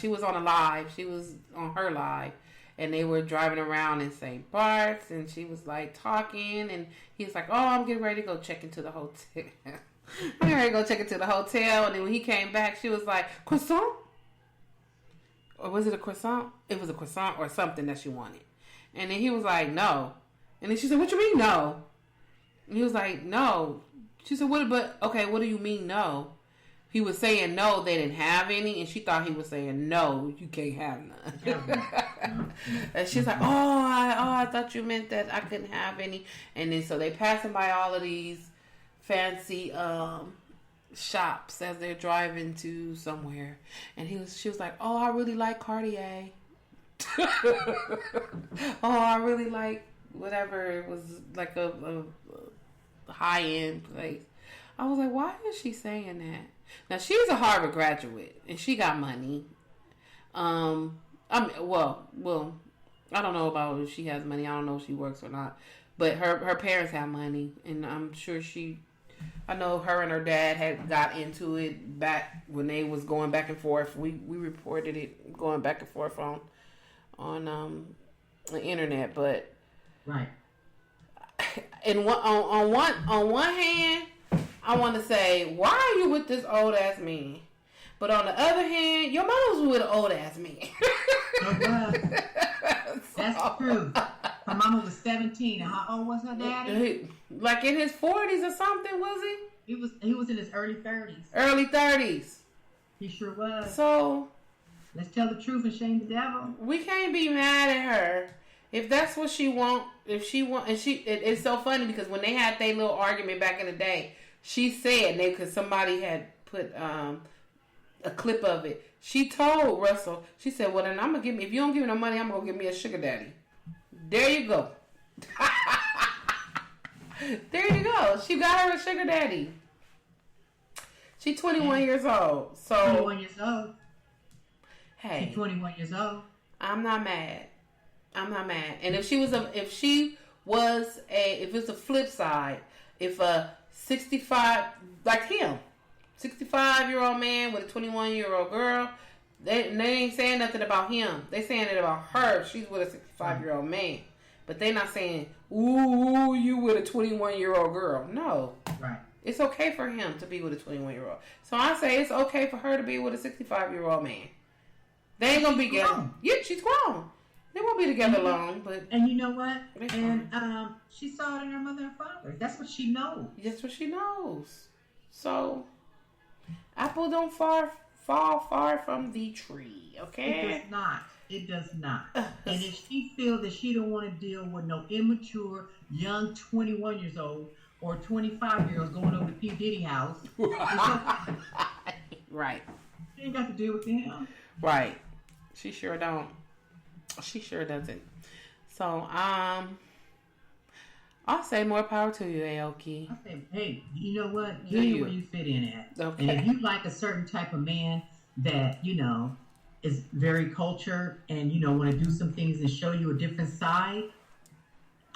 was on a live. She was on her live. And they were driving around in St. Bart's. And she was like talking. And he was like, oh, I'm getting ready to go check into the hotel. I'm ready to go check into the hotel. And then when he came back, she was like, croissant? Or was it a croissant? It was a croissant or something that she wanted. And then he was like, no. And then she said, what you mean, no? And he was like, no. She said, what do you mean, no? He was saying no, they didn't have any. And she thought he was saying, no, you can't have none. And she's like, I thought you meant that I couldn't have any. And then so they passing by all of these fancy shops as they're driving to somewhere. And she was like, oh, I really like Cartier. I really like whatever. It was like a high-end place. I was like, why is she saying that? Now, she's a Harvard graduate, and she got money. I don't know about if she has money. I don't know if she works or not. But her parents have money, and I'm sure I know her and her dad had got into it back when they was going back and forth. We reported it going back and forth on the internet, but right. And on one hand, I want to say, why are you with this old ass man? But on the other hand, your mom was with an old ass man. That's true. Her mama was 17, and how old was her daddy? Like in his 40s or something, was he? He was in his early 30s. Early 30s. He sure was. So let's tell the truth and shame the devil. We can't be mad at her. If that's what she want, it's so funny because when they had their little argument back in the day, she said, because somebody had put a clip of it. She told Russell, she said, well, then if you don't give me no money, I'm going to give me a sugar daddy. There you go. There you go. She got her a sugar daddy. She's 21 years old. So 21 years old. Hey, she's 21 years old. I'm not mad. And if it's a flip side, if a 65 like him, 65-year-old man with a 21-year-old girl, they ain't saying nothing about him. They saying it about her. She's with a 65-year-old man. But they not saying, ooh, you with a 21-year-old girl. No. Right. It's okay for him to be with a 21-year-old. So I say it's okay for her to be with a 65-year-old man. They ain't going to be together. Yeah, she's grown. They won't be together long. And you know what? And she saw it in her mother and father. That's what she knows. That's what she knows. So, apple don't fall far from the tree, okay? It does not. And if she feels that she don't want to deal with no immature, young 21 years old or 25 years going over to P. Diddy house. Right. She ain't got to deal with him. Right. She sure don't. She sure doesn't. So, I'll say more power to you, Aoki. I say, hey, you know what? You're where you fit in at. Okay. And if you like a certain type of man that, is very cultured and, want to do some things and show you a different side,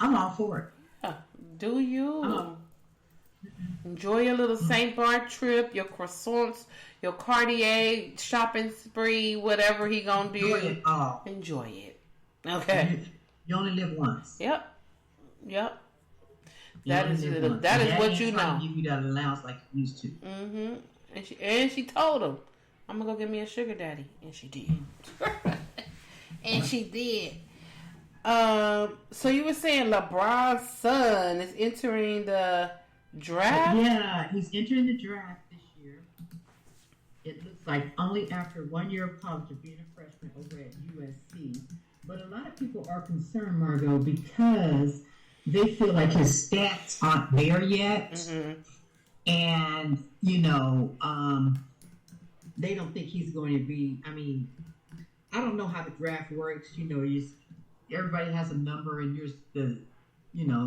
I'm all for it. Do you? Enjoy your little St. Bart trip, your croissants, your Cartier shopping spree, whatever he gonna do. Enjoy it all. Enjoy it. Okay. You only live once. Yep. That is what you know. Give you that allowance like you used to. Mm-hmm. And she told him, I'm gonna go get me a sugar daddy, and she did. So you were saying LeBron's son is entering the draft? Yeah, he's entering the draft this year. It looks like only after 1 year of college of being a freshman over at USC. But a lot of people are concerned, Margot, because they feel like his stats aren't there yet. Mm-hmm. And, they don't think he's going to be, I don't know how the draft works. Everybody has a number and you're the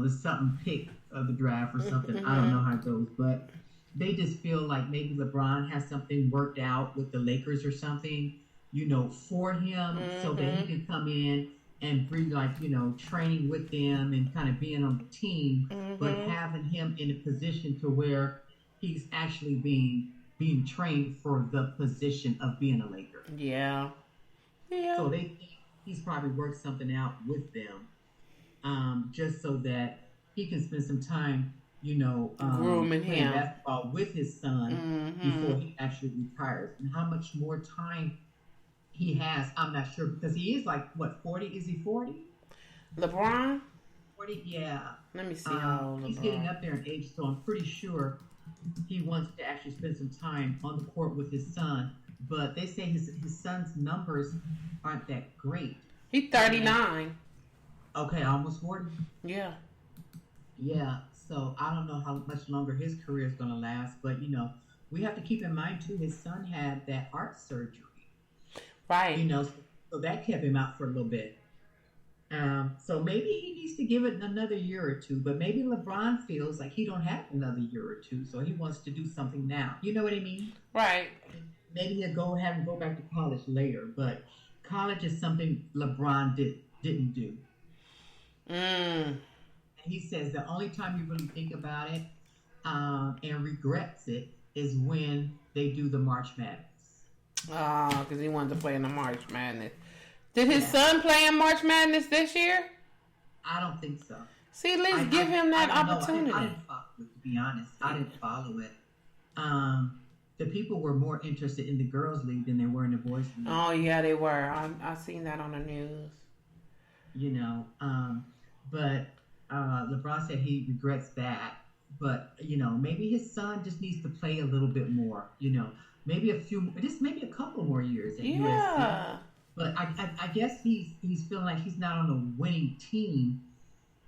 something pick of the draft or something. Mm-hmm. I don't know how it goes, but they just feel like maybe LeBron has something worked out with the Lakers or something, for him, so that he can come in and bring training with them and kind of being on the team, but having him in a position to where he's actually being trained for the position of being a Laker. Yeah. So they think he's probably worked something out with them, just so that he can spend some time, grooming him basketball with his son before he actually retires. And how much more time he has, I'm not sure, because he is 40? Is he 40? LeBron? 40, yeah. Let me see how old he's LeBron. Getting up there in age, so I'm pretty sure he wants to actually spend some time on the court with his son. But they say his son's numbers aren't that great. He's 39. Okay, almost 40. Yeah. Yeah, so I don't know how much longer his career is going to last. But, we have to keep in mind, too, his son had that heart surgery. Right. So that kept him out for a little bit. So maybe he needs to give it another year or two. But maybe LeBron feels like he don't have another year or two. So he wants to do something now. You know what I mean? Right. Maybe he'll go back to college later, but college is something LeBron didn't do. And he says the only time you really think about it and regrets it is when they do the March Madness. Oh, because he wanted to play in the March Madness. Did his son play in March Madness this year? I don't think so. See, let's give him that opportunity. I didn't follow it, to be honest. I didn't follow it. The people were more interested in the girls' league than they were in the boys' league. Oh, yeah, they were. I seen that on the news. But LeBron said he regrets that. But, maybe his son just needs to play a little bit more, maybe a couple more years at USC. But I guess he's feeling like he's not on a winning team.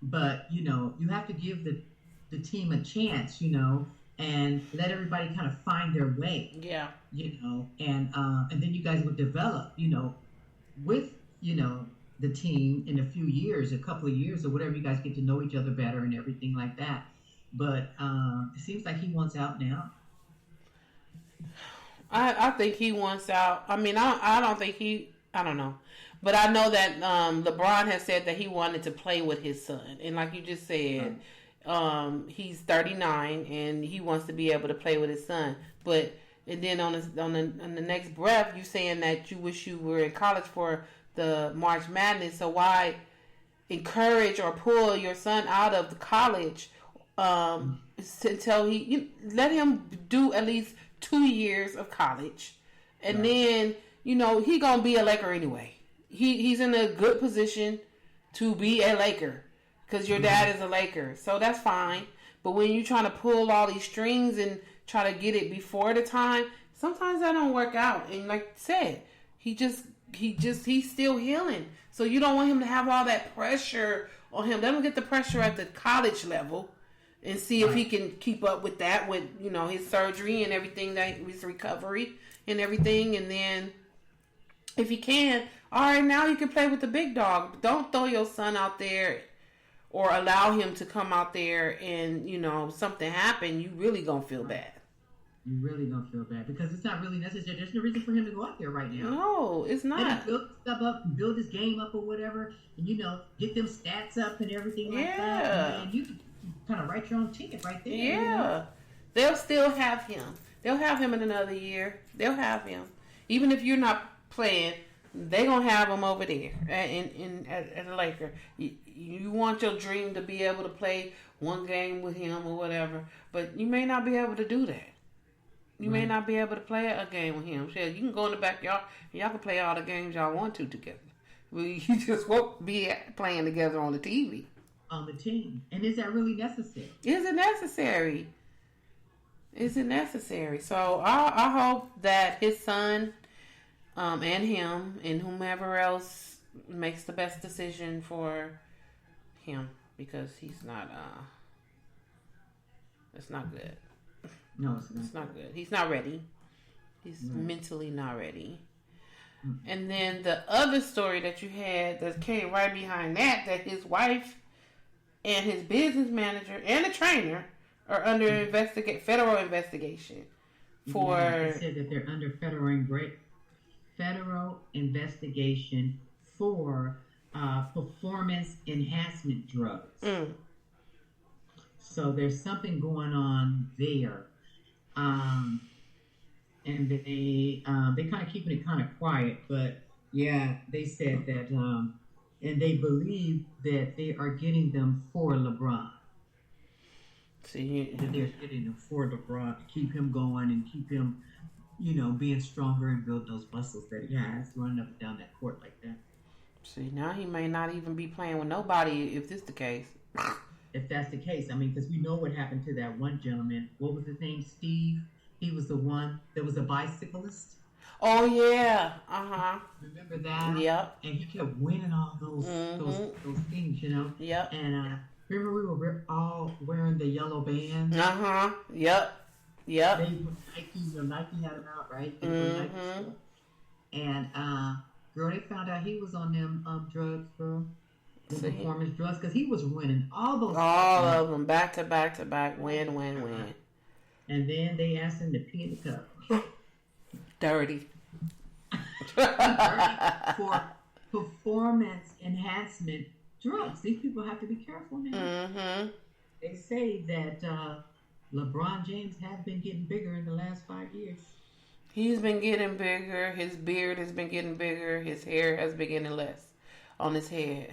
But, you have to give the team a chance, and let everybody kind of find their way. Yeah. And then you guys would develop, with, the team in a couple of years or whatever, you guys get to know each other better and everything like that. But it seems like he wants out now. I think he wants out. I mean, I don't think he. I don't know, but I know that LeBron has said that he wanted to play with his son, and like you just said, he's 39 and he wants to be able to play with his son. But and then on the next breath, you saying that you wish you were in college for the March Madness. So why encourage or pull your son out of the college until let him do at least 2 years of college, and then he gonna be a Laker anyway. He's in a good position to be a Laker because your dad is a Laker, so that's fine. But when you trying to pull all these strings and try to get it before the time, sometimes that don't work out. And like I said, he's still healing, so you don't want him to have all that pressure on him. Let him get the pressure at the college level and see if he can keep up with that, with his surgery and everything, that his recovery and everything. And then if he can, all right, now you can play with the big dog. Don't throw your son out there or allow him to come out there and something happen. You really gonna feel bad. You're really gonna feel bad because it's not really necessary. There's no reason for him to go out there right now. No, it's not. Let him build stuff up, build his game up or whatever, and get them stats up and everything like that. And you can kind of write your own ticket right there. Yeah, they'll still have him. They'll have him in another year. They'll have him, even if you're not playing. They gonna have him over there at the Laker. You want your dream to be able to play one game with him or whatever, but you may not be able to do that. You may not be able to play a game with him. So you can go in the backyard and y'all can play all the games y'all want to together. Well, you just won't be playing together on the TV. On the team. And is that really necessary? Is it necessary? Is it necessary? So I hope that his son and him and whomever else makes the best decision for him, because he's not it's not good. No, it's not. It's not good. He's not ready. He's mentally not ready. Mm-hmm. And then the other story that you had that came right behind that his wife and his business manager and the trainer are under federal investigation for... They said that they're under federal investigation for performance enhancement drugs. Mm. So there's something going on there. And they kind of keeping it kind of quiet, but yeah, they said that, and they believe that they are getting them for LeBron. See, that they're getting them for LeBron to keep him going and keep him, being stronger and build those muscles that he has running up and down that court like that. See, now he may not even be playing with nobody if this is the case. If that's the case, I mean, because we know what happened to that one gentleman. What was his name? Steve. He was the one that was a bicyclist. Oh yeah, Remember that? Yep. And he kept winning all those things, Yep. And remember we were all wearing the yellow bands. Yep. Yep. They were Nike had them out, right? And girl, they found out he was on them drugs, girl. Performance drugs, because he was winning all of them back to back to back, win. And then they asked him to pee in the cup. Dirty. For performance enhancement drugs. These people have to be careful now. Mm-hmm. They say that LeBron James has been getting bigger in the last 5 years. He's been getting bigger. His beard has been getting bigger. His hair has been getting less on his head.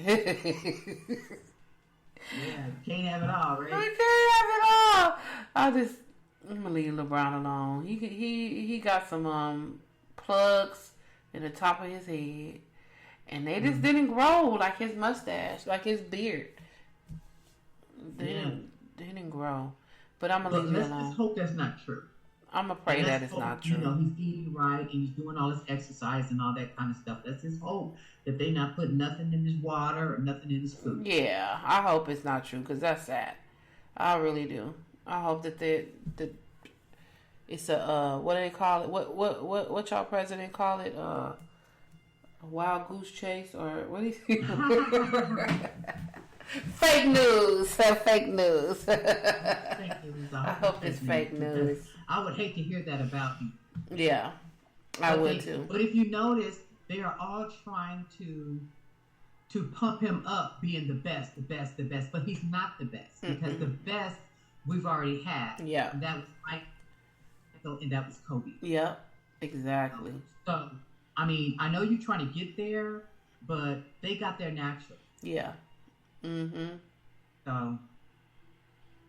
Yeah, can't have it all, right? I can't have it all. I'm gonna leave LeBron alone. He got some plugs in the top of his head, and they just didn't grow like his mustache, like his beard. They didn't grow. But I'm gonna leave it alone. Let's hope that's not true. I'm gonna pray that it's not true. He's eating right and he's doing all this exercise and all that kind of stuff. That's his hope, that they not put nothing in his water or nothing in his food. Yeah, I hope it's not true, because that's sad. I really do. I hope that it's a what do they call it? What y'all president call it? A wild goose chase, or what do you think? fake news. Fake news. Fake news. I hope it's fake news. I would hate to hear that about you. Yeah, I would too. But if you notice, they are all trying to pump him up, being the best. But he's not the best, because the best we've already had. Yeah. And that was Michael, and that was Kobe. Yep, exactly. So, I mean, I know you're trying to get there, but they got there naturally. Yeah. Mm-hmm. So,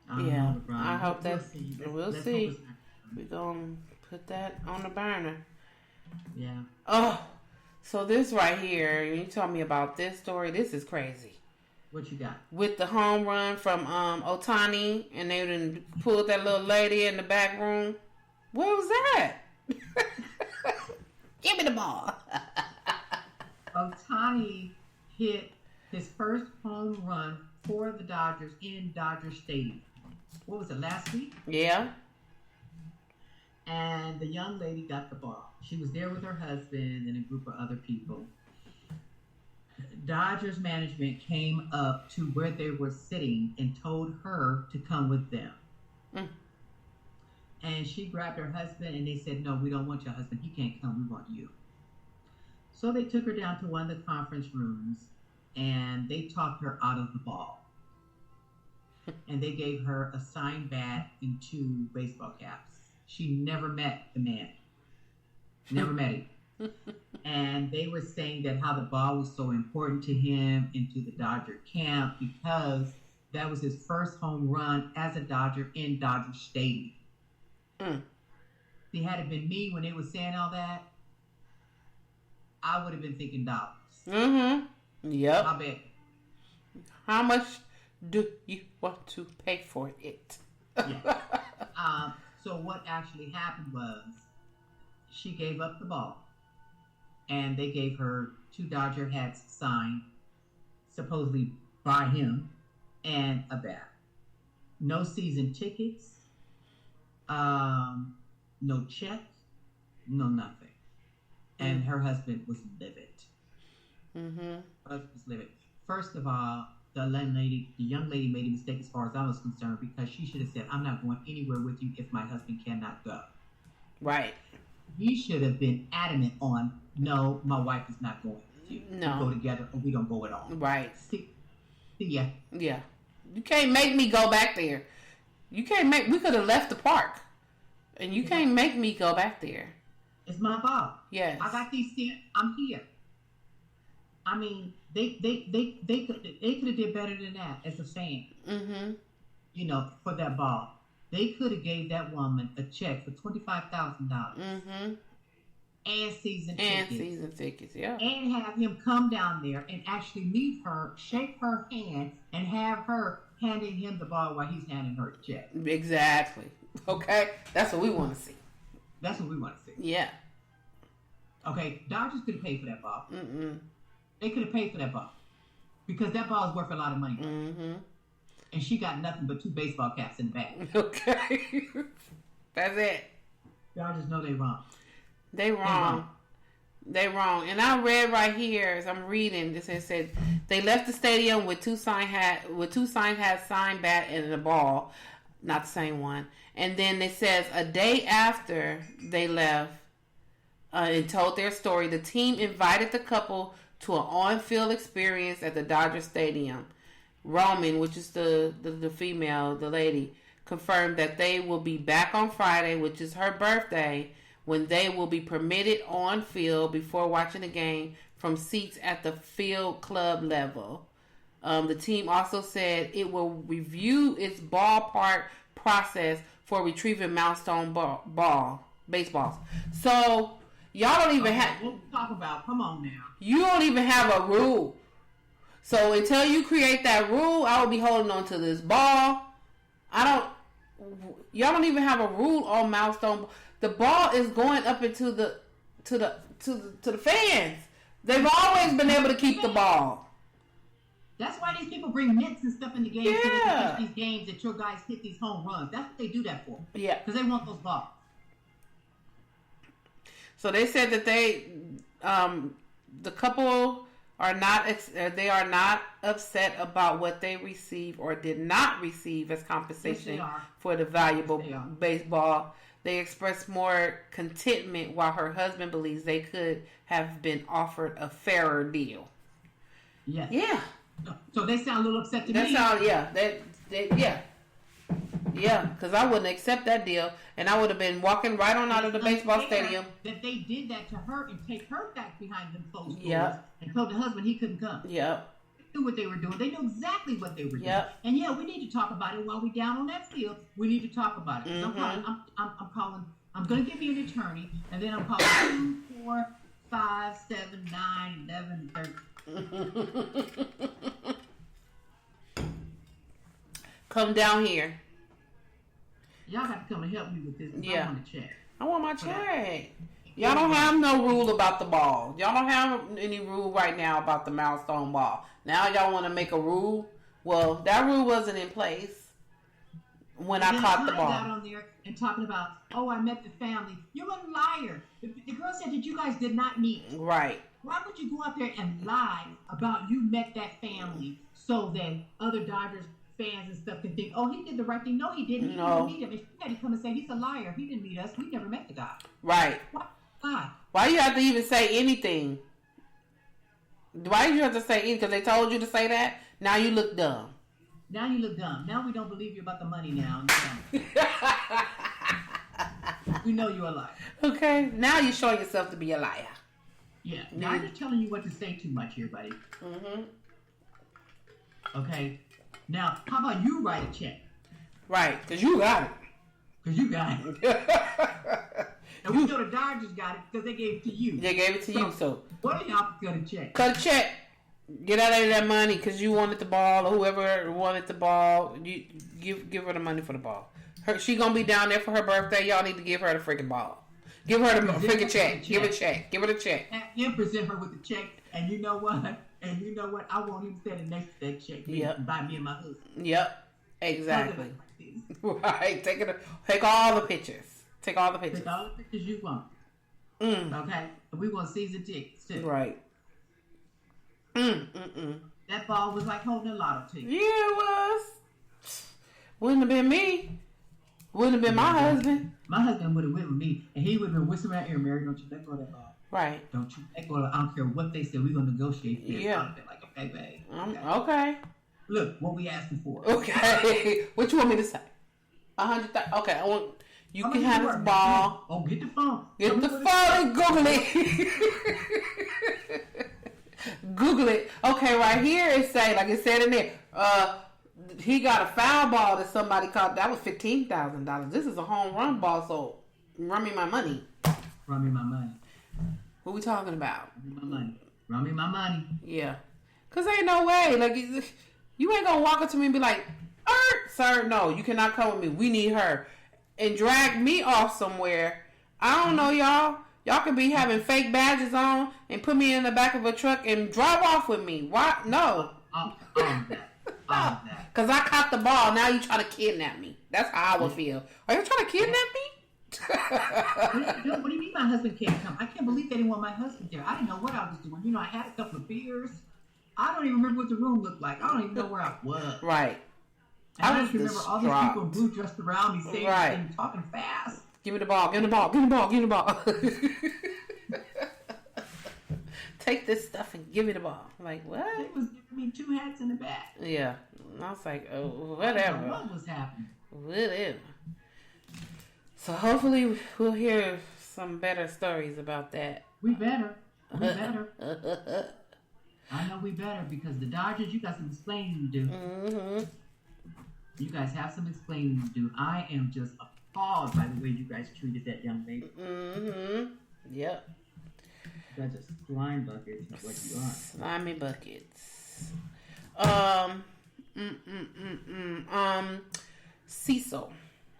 I hope that we'll see. We're gonna put that on the burner. Yeah. Oh, so this right here, you told me about this story. This is crazy. What you got? With the home run from Ohtani, and they done pulled that little lady in the back room. What was that? Give me the ball. Ohtani hit his first home run for the Dodgers in Dodger Stadium. What was it, last week? Yeah. And the young lady got the ball. She was there with her husband and a group of other people. Dodgers management came up to where they were sitting and told her to come with them. And she grabbed her husband, and they said, "No, we don't want your husband. He can't come. We want you." So they took her down to one of the conference rooms, and they talked her out of the ball. And they gave her a signed bat and 2 baseball caps. She never met the man. Never met him. And they were saying that how the ball was so important to him and to the Dodger camp, because that was his first home run as a Dodger in Dodger Stadium. See, had it been me when they were saying all that, I would have been thinking dollars. Mm-hmm. Yep. I bet. How much do you want to pay for it? Yeah. So what actually happened was she gave up the ball, and they gave her 2 Dodger hats signed, supposedly by him, and a bat. No season tickets, no check, no nothing. And her husband was livid. Her husband was livid. First of all, the young lady made a mistake as far as I was concerned, because she should have said, "I'm not going anywhere with you if my husband cannot go." Right. He should have been adamant on, "No, my wife is not going with you. No. We go together, or we don't go at all." Right. See ya. Yeah. You can't make me go back there. We could have left the park. And you can't make me go back there. It's my ball. Yes. I got these seats. I'm here. I mean, they could have did better than that as a fan. You know, for that ball. They could have gave that woman a check for $25,000. And season tickets, yeah. And have him come down there and actually meet her, shake her hand, and have her handing him the ball while he's handing her the check. Exactly. Okay? That's what we want to see. That's what we want to see. Yeah. Okay, Dodgers could have paid for that ball. They could have paid for that ball. Because that ball is worth a lot of money. And she got nothing but 2 baseball caps in the bag. Okay. That's it. Dodgers know they wrong. They wrong. And I read right here as I'm reading this, it said they left the stadium with 2 signed hats, signed bat, and a ball. Not the same one. And then it says a day after they left and told their story, the team invited the couple to an on-field experience at the Dodger Stadium. Roman, which is the female, the lady, confirmed that they will be back on Friday, which is her birthday, when they will be permitted on field before watching the game from seats at the field club level. The team also said it will review its ballpark process for retrieving milestone baseballs. So y'all don't even have. What we talk about? Come on now. You don't even have a rule. So until you create that rule, I will be holding on to this ball. Y'all don't even have a rule on milestone. The ball is going up into the fans. They've always been able to keep the ball. That's why these people bring mitts and stuff in the game so they can catch these games that your guys hit these home runs. That's what they do that for. Yeah. Because they want those balls. So they said that the couple are not upset about what they receive or did not receive as compensation for the valuable baseball. They express more contentment, while her husband believes they could have been offered a fairer deal. Yes. Yeah. So they sound a little upset to me. Yeah, because I wouldn't accept that deal, and I would have been walking right on out of the baseball stadium. That they did that to her and take her back behind them closed doors and told the husband he couldn't come. Yep. They knew what they were doing. They knew exactly what they were doing. Yep. And we need to talk about it while we're down on that field. We need to talk about it. Mm-hmm. I'm going to give you an attorney, and then I'm calling 2, 4, 5, 7, 9, 11, 13. Come down here. Y'all got to come and help me with this. Yeah. I want to check. I want my check. Y'all don't have no rule about the ball. Y'all don't have any rule right now about the milestone ball. Now y'all want to make a rule? Well, that rule wasn't in place when I caught the ball. Got on there and talking about, I met the family. You're a liar. The girl said that you guys did not meet. Right. Why would you go out there and lie about you met that family so that other Dodgers fans and stuff can think, he did the right thing? No, he didn't. He didn't meet him. And she had to come and say, he's a liar. He didn't meet us. We never met the guy. Right. Why you have to even say anything? Why do you have to say anything? Because they told you to say that? Now you look dumb. Now Now we don't believe you about the money now. We know you're a liar. Okay. Now you're showing yourself to be a liar. Yeah. Now I'm just telling you what to say too much here, buddy. Mm-hmm. Okay. Now, how about you write a check? Right. Because you got it. And we know the Dodgers got it because they gave it to you. They gave it to you, so. What are y'all going to check? Cut a check. Get out of that money because you wanted the ball, or whoever wanted the ball. You give her the money for the ball. She going to be down there for her birthday. Y'all need to give her the freaking ball. Give her the freaking check. Give her a check. Give her the check. And present her with the check. And you know what? I won't even stand next to that check. Yep. Buy me and my husband. Yep. Exactly. Right. Take all the pictures. Take all the pictures. Take all the pictures you want. Okay? And we want season tickets too. Right. That ball was like holding a lotto ticket. Yeah, it was. Wouldn't have been me. Wouldn't have been my husband. My husband would have went with me, and he would have been whispering in my ear, Mary, don't you let go of that ball. Right. Don't you let go of it. I don't care what they say. We're going to negotiate here. Yeah. Like, okay, babe. Okay. Look, what we asking for. Okay. What you want me to say? 100,000. Okay, you can have this ball. Oh, get the phone. Get the phone and Google it. Google it. Okay, right here it say, like it said in there, he got a foul ball that somebody caught. That was $15,000. This is a home run ball, so run me my money. Run me my money. What we talking about? Run me my money. Run me my money. Yeah. Because ain't no way. Like, you ain't going to walk up to me and be like, sir, no, you cannot come with me. We need her. And drag me off somewhere. I don't know, y'all. Y'all could be having fake badges on and put me in the back of a truck and drive off with me. Why? No. Because I caught the ball. Now you trying to kidnap me. That's how I would feel. Are you trying to kidnap me? What do you mean my husband can't come? I can't believe they didn't want my husband there. I didn't know what I was doing. I had a couple of beers. I don't even remember what the room looked like. I don't even know where I was. Right. And I just remember all these people in blue dressed around me saying and talking fast. Give me the ball. Give me the ball. Give me the ball. Give me the ball. Take this stuff and give me the ball. I'm like, what? It was giving me 2 hats in the back. Yeah. I was like, oh, whatever. What was happening? Whatever. So hopefully we'll hear some better stories about that. We better. I know we better because the Dodgers, you got some explaining to do. Mm-hmm. You guys have some explaining to do. I am just appalled by the way you guys treated that young lady. Mm-hmm. Yep. You guys are slime buckets is what you are. Slimy buckets. Cecil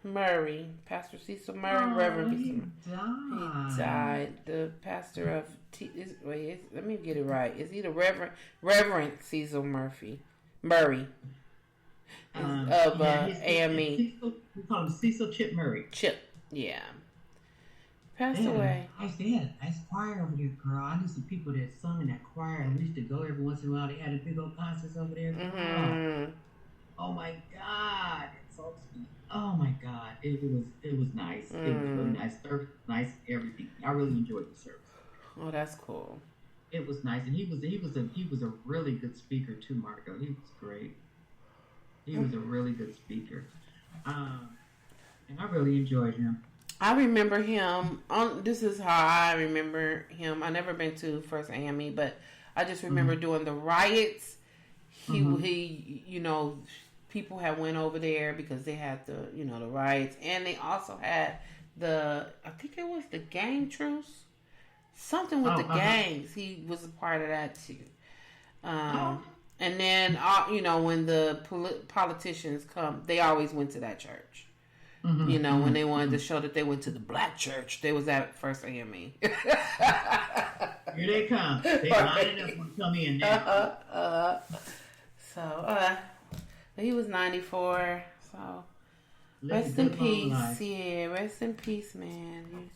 Murray, Pastor Cecil Murray, Reverend. He died. The pastor of let me get it right. Is he the Reverend Cecil Murray? AME. We call him Cecil Chip Murray. Chip, yeah. passed away. They had a nice choir over there, girl. I knew some people that sung in that choir, and we used to go every once in a while. They had a big old concerts over there. Mm-hmm. Oh my God. Oh my God. It was nice. It was really nice. Service, nice, everything. I really enjoyed the service. Oh, that's cool. It was nice, and he was a really good speaker too, Margot. He was great. He was a really good speaker, and I really enjoyed him. I remember him. This is how I remember him. I never been to First AME, but I just remember doing the riots. He, you know, people had went over there because they had the riots, and they also had I think it was the gang truce. Something with the gangs. He was a part of that too. And then, when the politicians come, they always went to that church. When they wanted to show that they went to the black church, they was at First AME. Here they come. They lining up to come in now. So, he was 94. So, rest in peace. Yeah, rest in peace, man.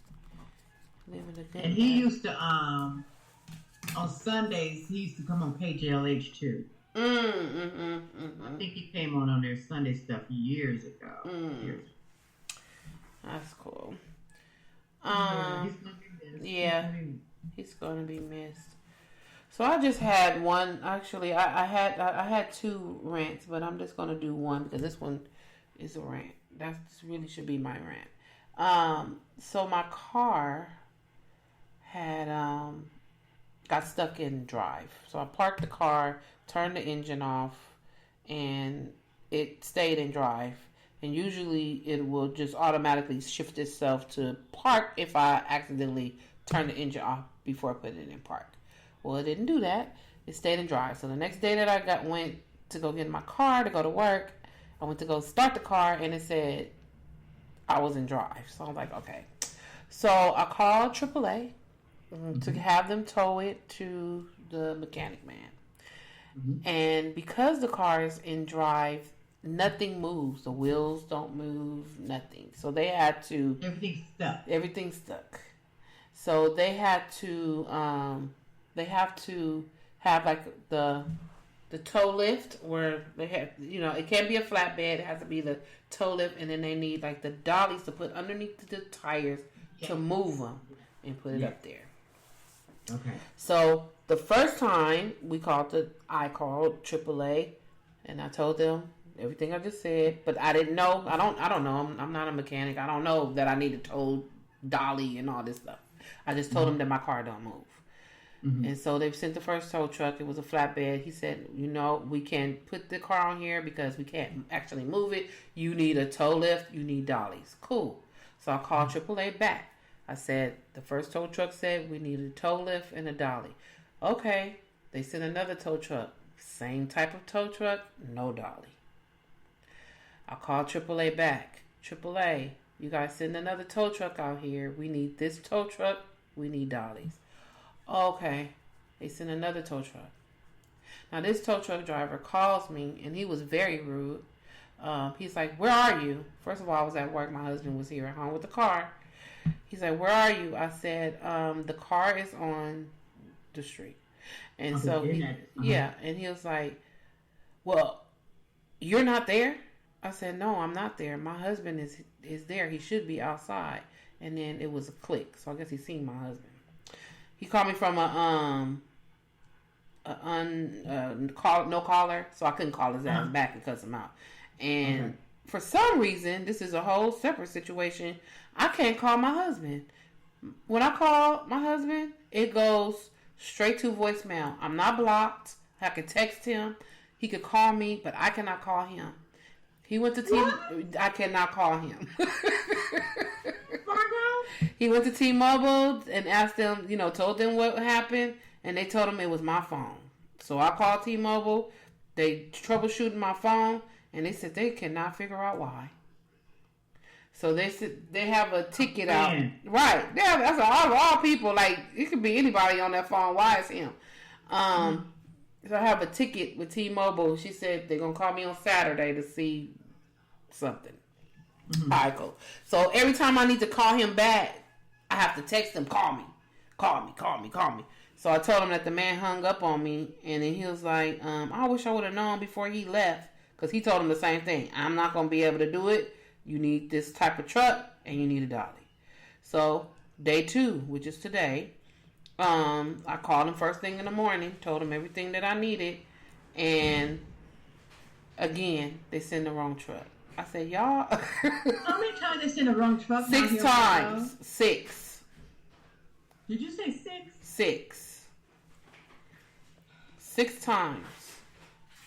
Living a good and he used to, on Sundays, he used to come on KJLH too. I think he came on their Sunday stuff years ago. That's cool. He's gonna be missed. So I just had one. Actually, I had two rants, but I'm just gonna do one because this one is a rant. That really should be my rant. So my car had got stuck in drive. So I parked the car, turned the engine off, and it stayed in drive. And usually it will just automatically shift itself to park if I accidentally turn the engine off before I put it in park. Well, it didn't do that. It stayed in drive. So the next day that I went to go get in my car to go to work, I went to go start the car, and it said I was in drive. So I'm like, okay. So I called AAA to have them tow it to the mechanic man. And because the car is in drive, nothing moves. The wheels don't move, nothing. So they had to... Everything's stuck. So they had to... they have to have like the tow lift where they have, it can't be a flatbed. It has to be the tow lift, and then they need like the dollies to put underneath the tires to move them and put it up there. Okay. So the first time I called AAA, and I told them everything I just said, but I didn't know. I don't know. I'm not a mechanic. I don't know that I need a tow dolly and all this stuff. I just told them that my car don't move. And so they've sent the first tow truck. It was a flatbed. He said, we can't put the car on here because we can't actually move it. You need a tow lift. You need dollies. Cool. So I called AAA back. I said, the first tow truck said we need a tow lift and a dolly. Okay. They sent another tow truck. Same type of tow truck, no dolly. I called AAA back. AAA, you guys send another tow truck out here. We need this tow truck. We need dollies. Okay. They sent another tow truck. Now this tow truck driver calls me, and he was very rude. He's like, where are you? First of all, I was at work. My husband was here at home with the car. He's like, where are you? I said, the car is on the street. And so, and he was like, well, you're not there? I said, no, I'm not there. My husband is there. He should be outside. And then it was a click. So I guess he seen my husband. He called me from no caller, so I couldn't call his ass back and cuss him out. And for some reason, this is a whole separate situation. I can't call my husband. When I call my husband, it goes straight to voicemail. I'm not blocked. I can text him. He could call me, but I cannot call him. He went to I cannot call him. He went to T-Mobile and asked them, told them what happened, and they told him it was my phone. So I called T-Mobile. They troubleshooted my phone, and they said they cannot figure out why. So they said they have a ticket out. Right. Yeah, that's all people. Like, it could be anybody on that phone. Why is him? So I have a ticket with T-Mobile. She said they're going to call me on Saturday to see something. All right, cool. So every time I need to call him back, I have to text him, call me. So I told him that the man hung up on me, and then he was like, I wish I would have known before he left, because he told him the same thing. I'm not going to be able to do it. You need this type of truck, and you need a dolly. So day 2, which is today, I called him first thing in the morning, told him everything that I needed, and again, they sent the wrong truck. I said, y'all. How many times they sent the wrong truck? 6 times. 6. Did you say 6? 6. 6 times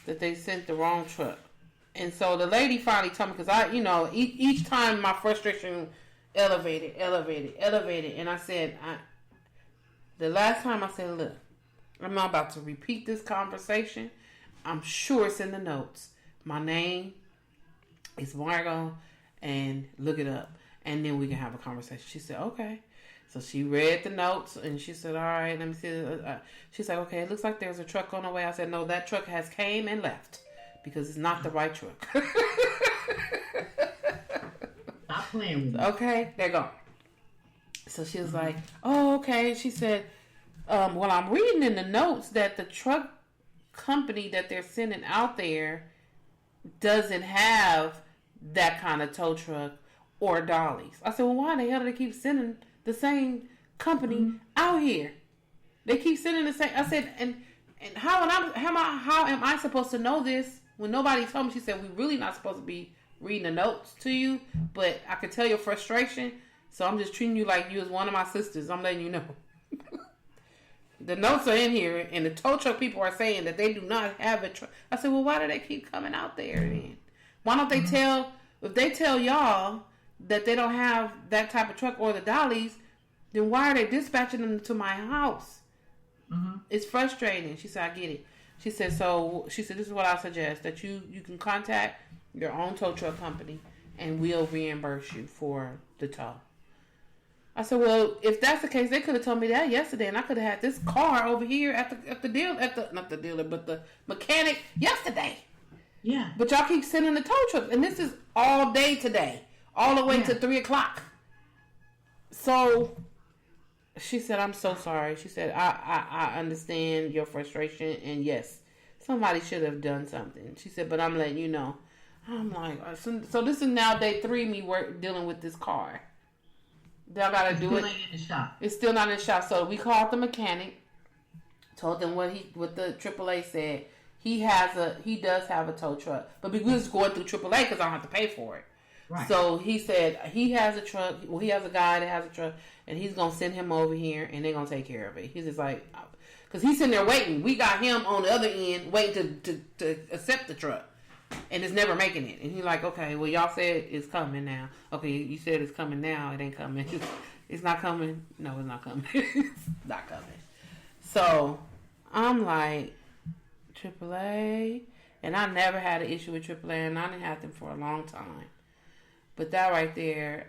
that they sent the wrong truck. And so the lady finally told me, because each time my frustration elevated. And I said, the last time I said, look, I'm not about to repeat this conversation. I'm sure it's in the notes. My name is Margot, and look it up. And then we can have a conversation. She said, okay. So she read the notes, and she said, all right, let me see. She's like, okay, it looks like there's a truck on the way. I said, no, that truck has came and left, because it's not the right truck. Stop playing with me. Okay, they're gone. So she was like, oh, okay. She said, well, I'm reading in the notes that the truck company that they're sending out there doesn't have that kind of tow truck or dollies. I said, well, why the hell do they keep sending the same company out here? They keep sending the same. I said, and how am I supposed to know this when nobody told me? She said, we're really not supposed to be reading the notes to you, but I could tell your frustration, so I'm just treating you like you as one of my sisters. I'm letting you know. The notes are in here, and the tow truck people are saying that they do not have a truck. I said, well, why do they keep coming out there then? Why don't they if they tell y'all that they don't have that type of truck or the dollies, then why are they dispatching them to my house? It's frustrating. She said, I get it. She said, this is what I suggest, that you can contact your own tow truck company, and we'll reimburse you for the tow. I said, well, if that's the case, they could have told me that yesterday, and I could have had this car over here at the mechanic yesterday. Yeah. But y'all keep sending the tow trucks, and this is all day today, all the way to 3:00. So she said, I'm so sorry. She said, I understand your frustration, and yes, somebody should have done something. She said, but I'm letting you know. I'm like, so this is now day 3 me dealing with this car. Y'all gotta do it. In the shop. It's still not in the shop. So we called the mechanic, told them what the AAA said. He does have a tow truck, but we was going through AAA because I don't have to pay for it. Right. So he said he has a truck. Well, he has a guy that has a truck, and he's gonna send him over here, and they're gonna take care of it. He's just like, because he's sitting there waiting. We got him on the other end waiting to accept the truck. And it's never making it. And he's like, okay, well, y'all said it's coming now. Okay, you said it's coming now. It ain't coming. It's not coming. No, it's not coming. It's not coming. So I'm like, AAA. And I never had an issue with AAA, and I didn't have them for a long time. But that right there,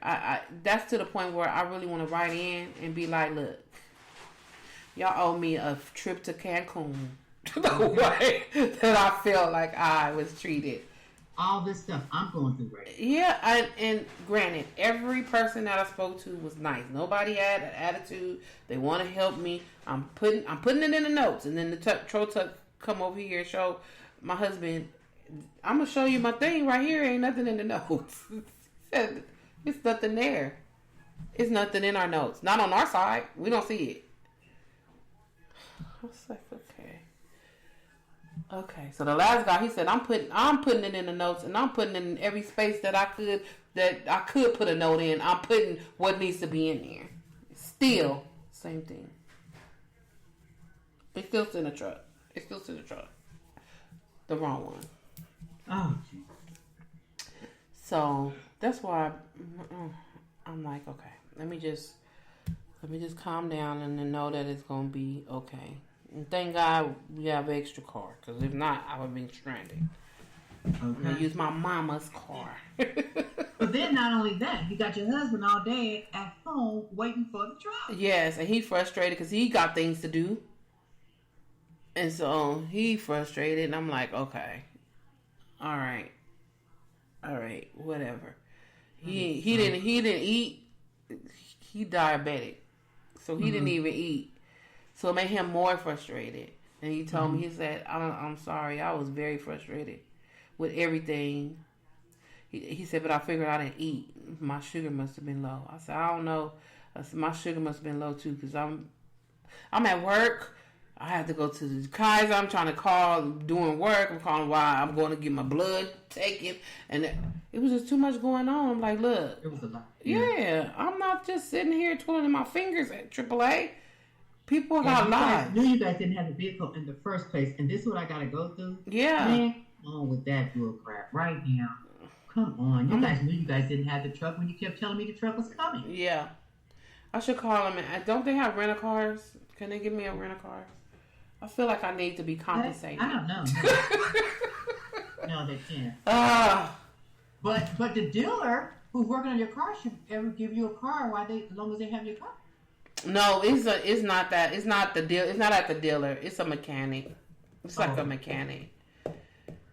that's to the point where I really want to write in and be like, look, y'all owe me a trip to Cancun. The way that I felt like I was treated. All this stuff I'm going through right now. Yeah, and granted, every person that I spoke to was nice. Nobody had an attitude. They want to help me. I'm putting it in the notes, and then the tow truck come over here and show my husband. I'm gonna show you my thing right here. Ain't nothing in the notes. It's nothing there. It's nothing in our notes. Not on our side. We don't see it. I was like, okay, so the last guy, he said, I'm putting it in the notes, and I'm putting it in every space that I could put a note in. I'm putting what needs to be in there. Still, same thing. It's still in the truck. The wrong one. Oh, geez. So that's why I'm like, okay, let me just calm down and then know that it's gonna be okay. And thank God we have an extra car, because if not, I would have been stranded. Okay. I'm going to use my mama's car. But then not only that, you got your husband all day at home waiting for the truck. Yes, and he's frustrated because he got things to do. And so he frustrated, and I'm like, okay, all right, whatever. He didn't eat. he diabetic, so he didn't even eat. So it made him more frustrated. And he told me, he said, I'm sorry, I was very frustrated with everything. He said, but I figured I didn't eat. My sugar must have been low. I said, I don't know. I said, my sugar must have been low too, because I'm at work. I had to go to the Kaiser. I'm trying to call, doing work. I'm calling why I'm going to get my blood taken. And it was just too much going on. I'm like, look. It was a lot. Yeah, I'm not just sitting here twiddling my fingers at AAA. People got lives. I knew you guys didn't have a vehicle in the first place. And this is what I got to go through? Yeah. Man, come on with that bull crap right now. Come on. You guys knew you guys didn't have the truck when you kept telling me the truck was coming. Yeah. I should call them. Don't they have rental cars? Can they give me a rental car? I feel like I need to be compensated. I don't know. No, they can't. But the dealer who's working on your car should ever give you a car as long as they have your car. No, it's not that. It's not the deal. It's not at the dealer. It's a mechanic. It's like a mechanic.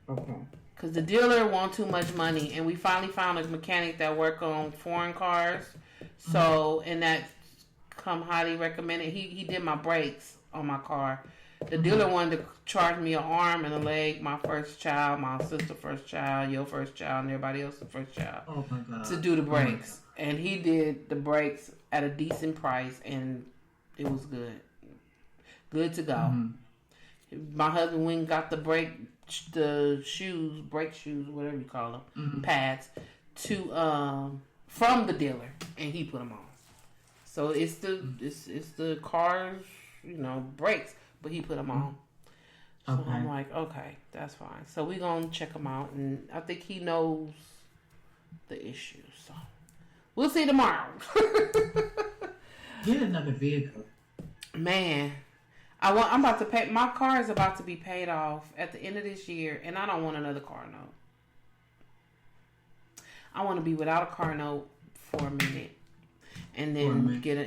Okay. Because the dealer wants too much money, and we finally found a mechanic that work on foreign cars. So, and that come highly recommended. He did my brakes on my car. The dealer wanted to charge me an arm and a leg, my first child, my sister's first child, your first child, and everybody else's first child. Oh my God. To do the brakes. And he did the brakes at a decent price, and it was good. Good to go. My husband went and got the brake shoes, whatever you call them, pads, from the dealer, and he put them on. So it's the car's, brakes, but he put them on. So I'm like, okay, that's fine. So we're going to check him out, and I think he knows the issue. So we'll see tomorrow. Get another vehicle. Man, I'm about to pay. My car is about to be paid off at the end of this year, and I don't want another car note. I want to be without a car note for a minute, and then get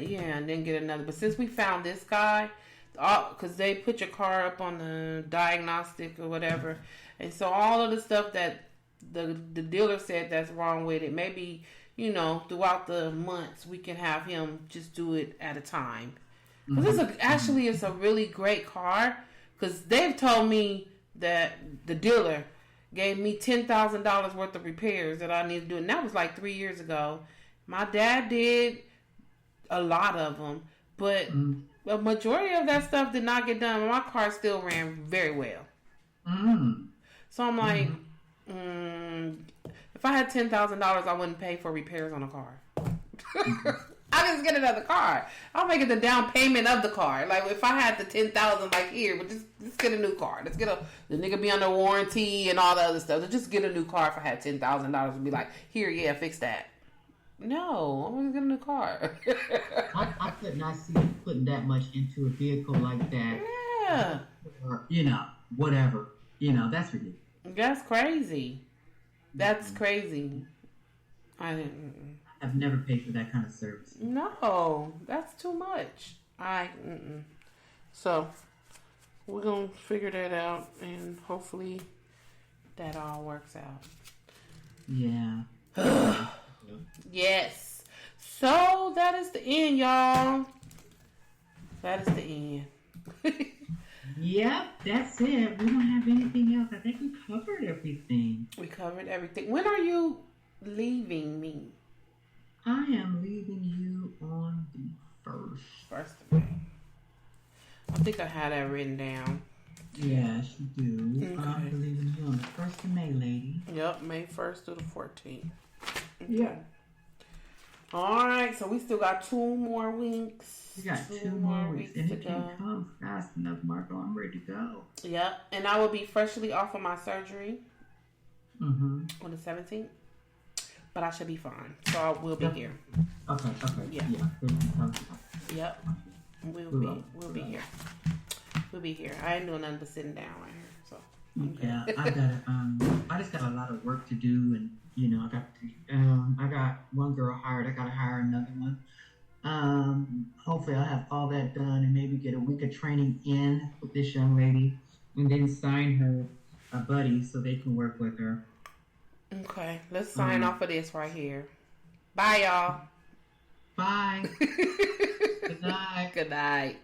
another. But since we found this guy, because they put your car up on the diagnostic or whatever, and so all of the stuff that the dealer said that's wrong with it, maybe throughout the months we can have him just do it at a time. Because it's a really great car. Because they've told me that the dealer gave me $10,000 worth of repairs that I need to do, and that was like 3 years ago. My dad did a lot of them, but the majority of that stuff did not get done. My car still ran very well. So I'm like, if I had $10,000, I wouldn't pay for repairs on a car. I just get another car. I'll make it the down payment of the car. Like if I had the $10,000, like here, but just get a new car. The nigga be under warranty and all the other stuff. So just get a new car. If I had $10,000, and be like, here, yeah, fix that. No, I'm gonna get a new car. I could not see you putting that much into a vehicle like that. Yeah. Or, whatever. That's ridiculous. That's crazy. That's crazy. I've never paid for that kind of service. No, that's too much. So, we're going to figure that out, and hopefully that all works out. Yeah. Yes. So, that is the end, y'all. That is the end. Yep, that's it. We don't have anything else. I think we covered everything. We covered everything. When are you leaving me? I am leaving you on the 1st. 1st of May. I think I had that written down. Yes, you do. Okay. I'm leaving you on the 1st of May, lady. Yep, May 1st through the 14th. Okay. Yeah. All right, so we still got 2 more weeks. We got 2 more weeks. And it can come fast enough, Margot. I'm ready to go. Yep, and I will be freshly off of my surgery on the 17th. But I should be fine. So I will be here. Okay. Yeah. Yep. We'll be here. We'll be here. I ain't doing nothing but sitting down right here. So yeah, I just got a lot of work to do, and I got one girl hired. I gotta hire another one. Hopefully I'll have all that done and maybe get a week of training in with this young lady, and then sign her a buddy so they can work with her. Okay, let's sign off of this right here. Bye, y'all. Bye. Good night. Good night.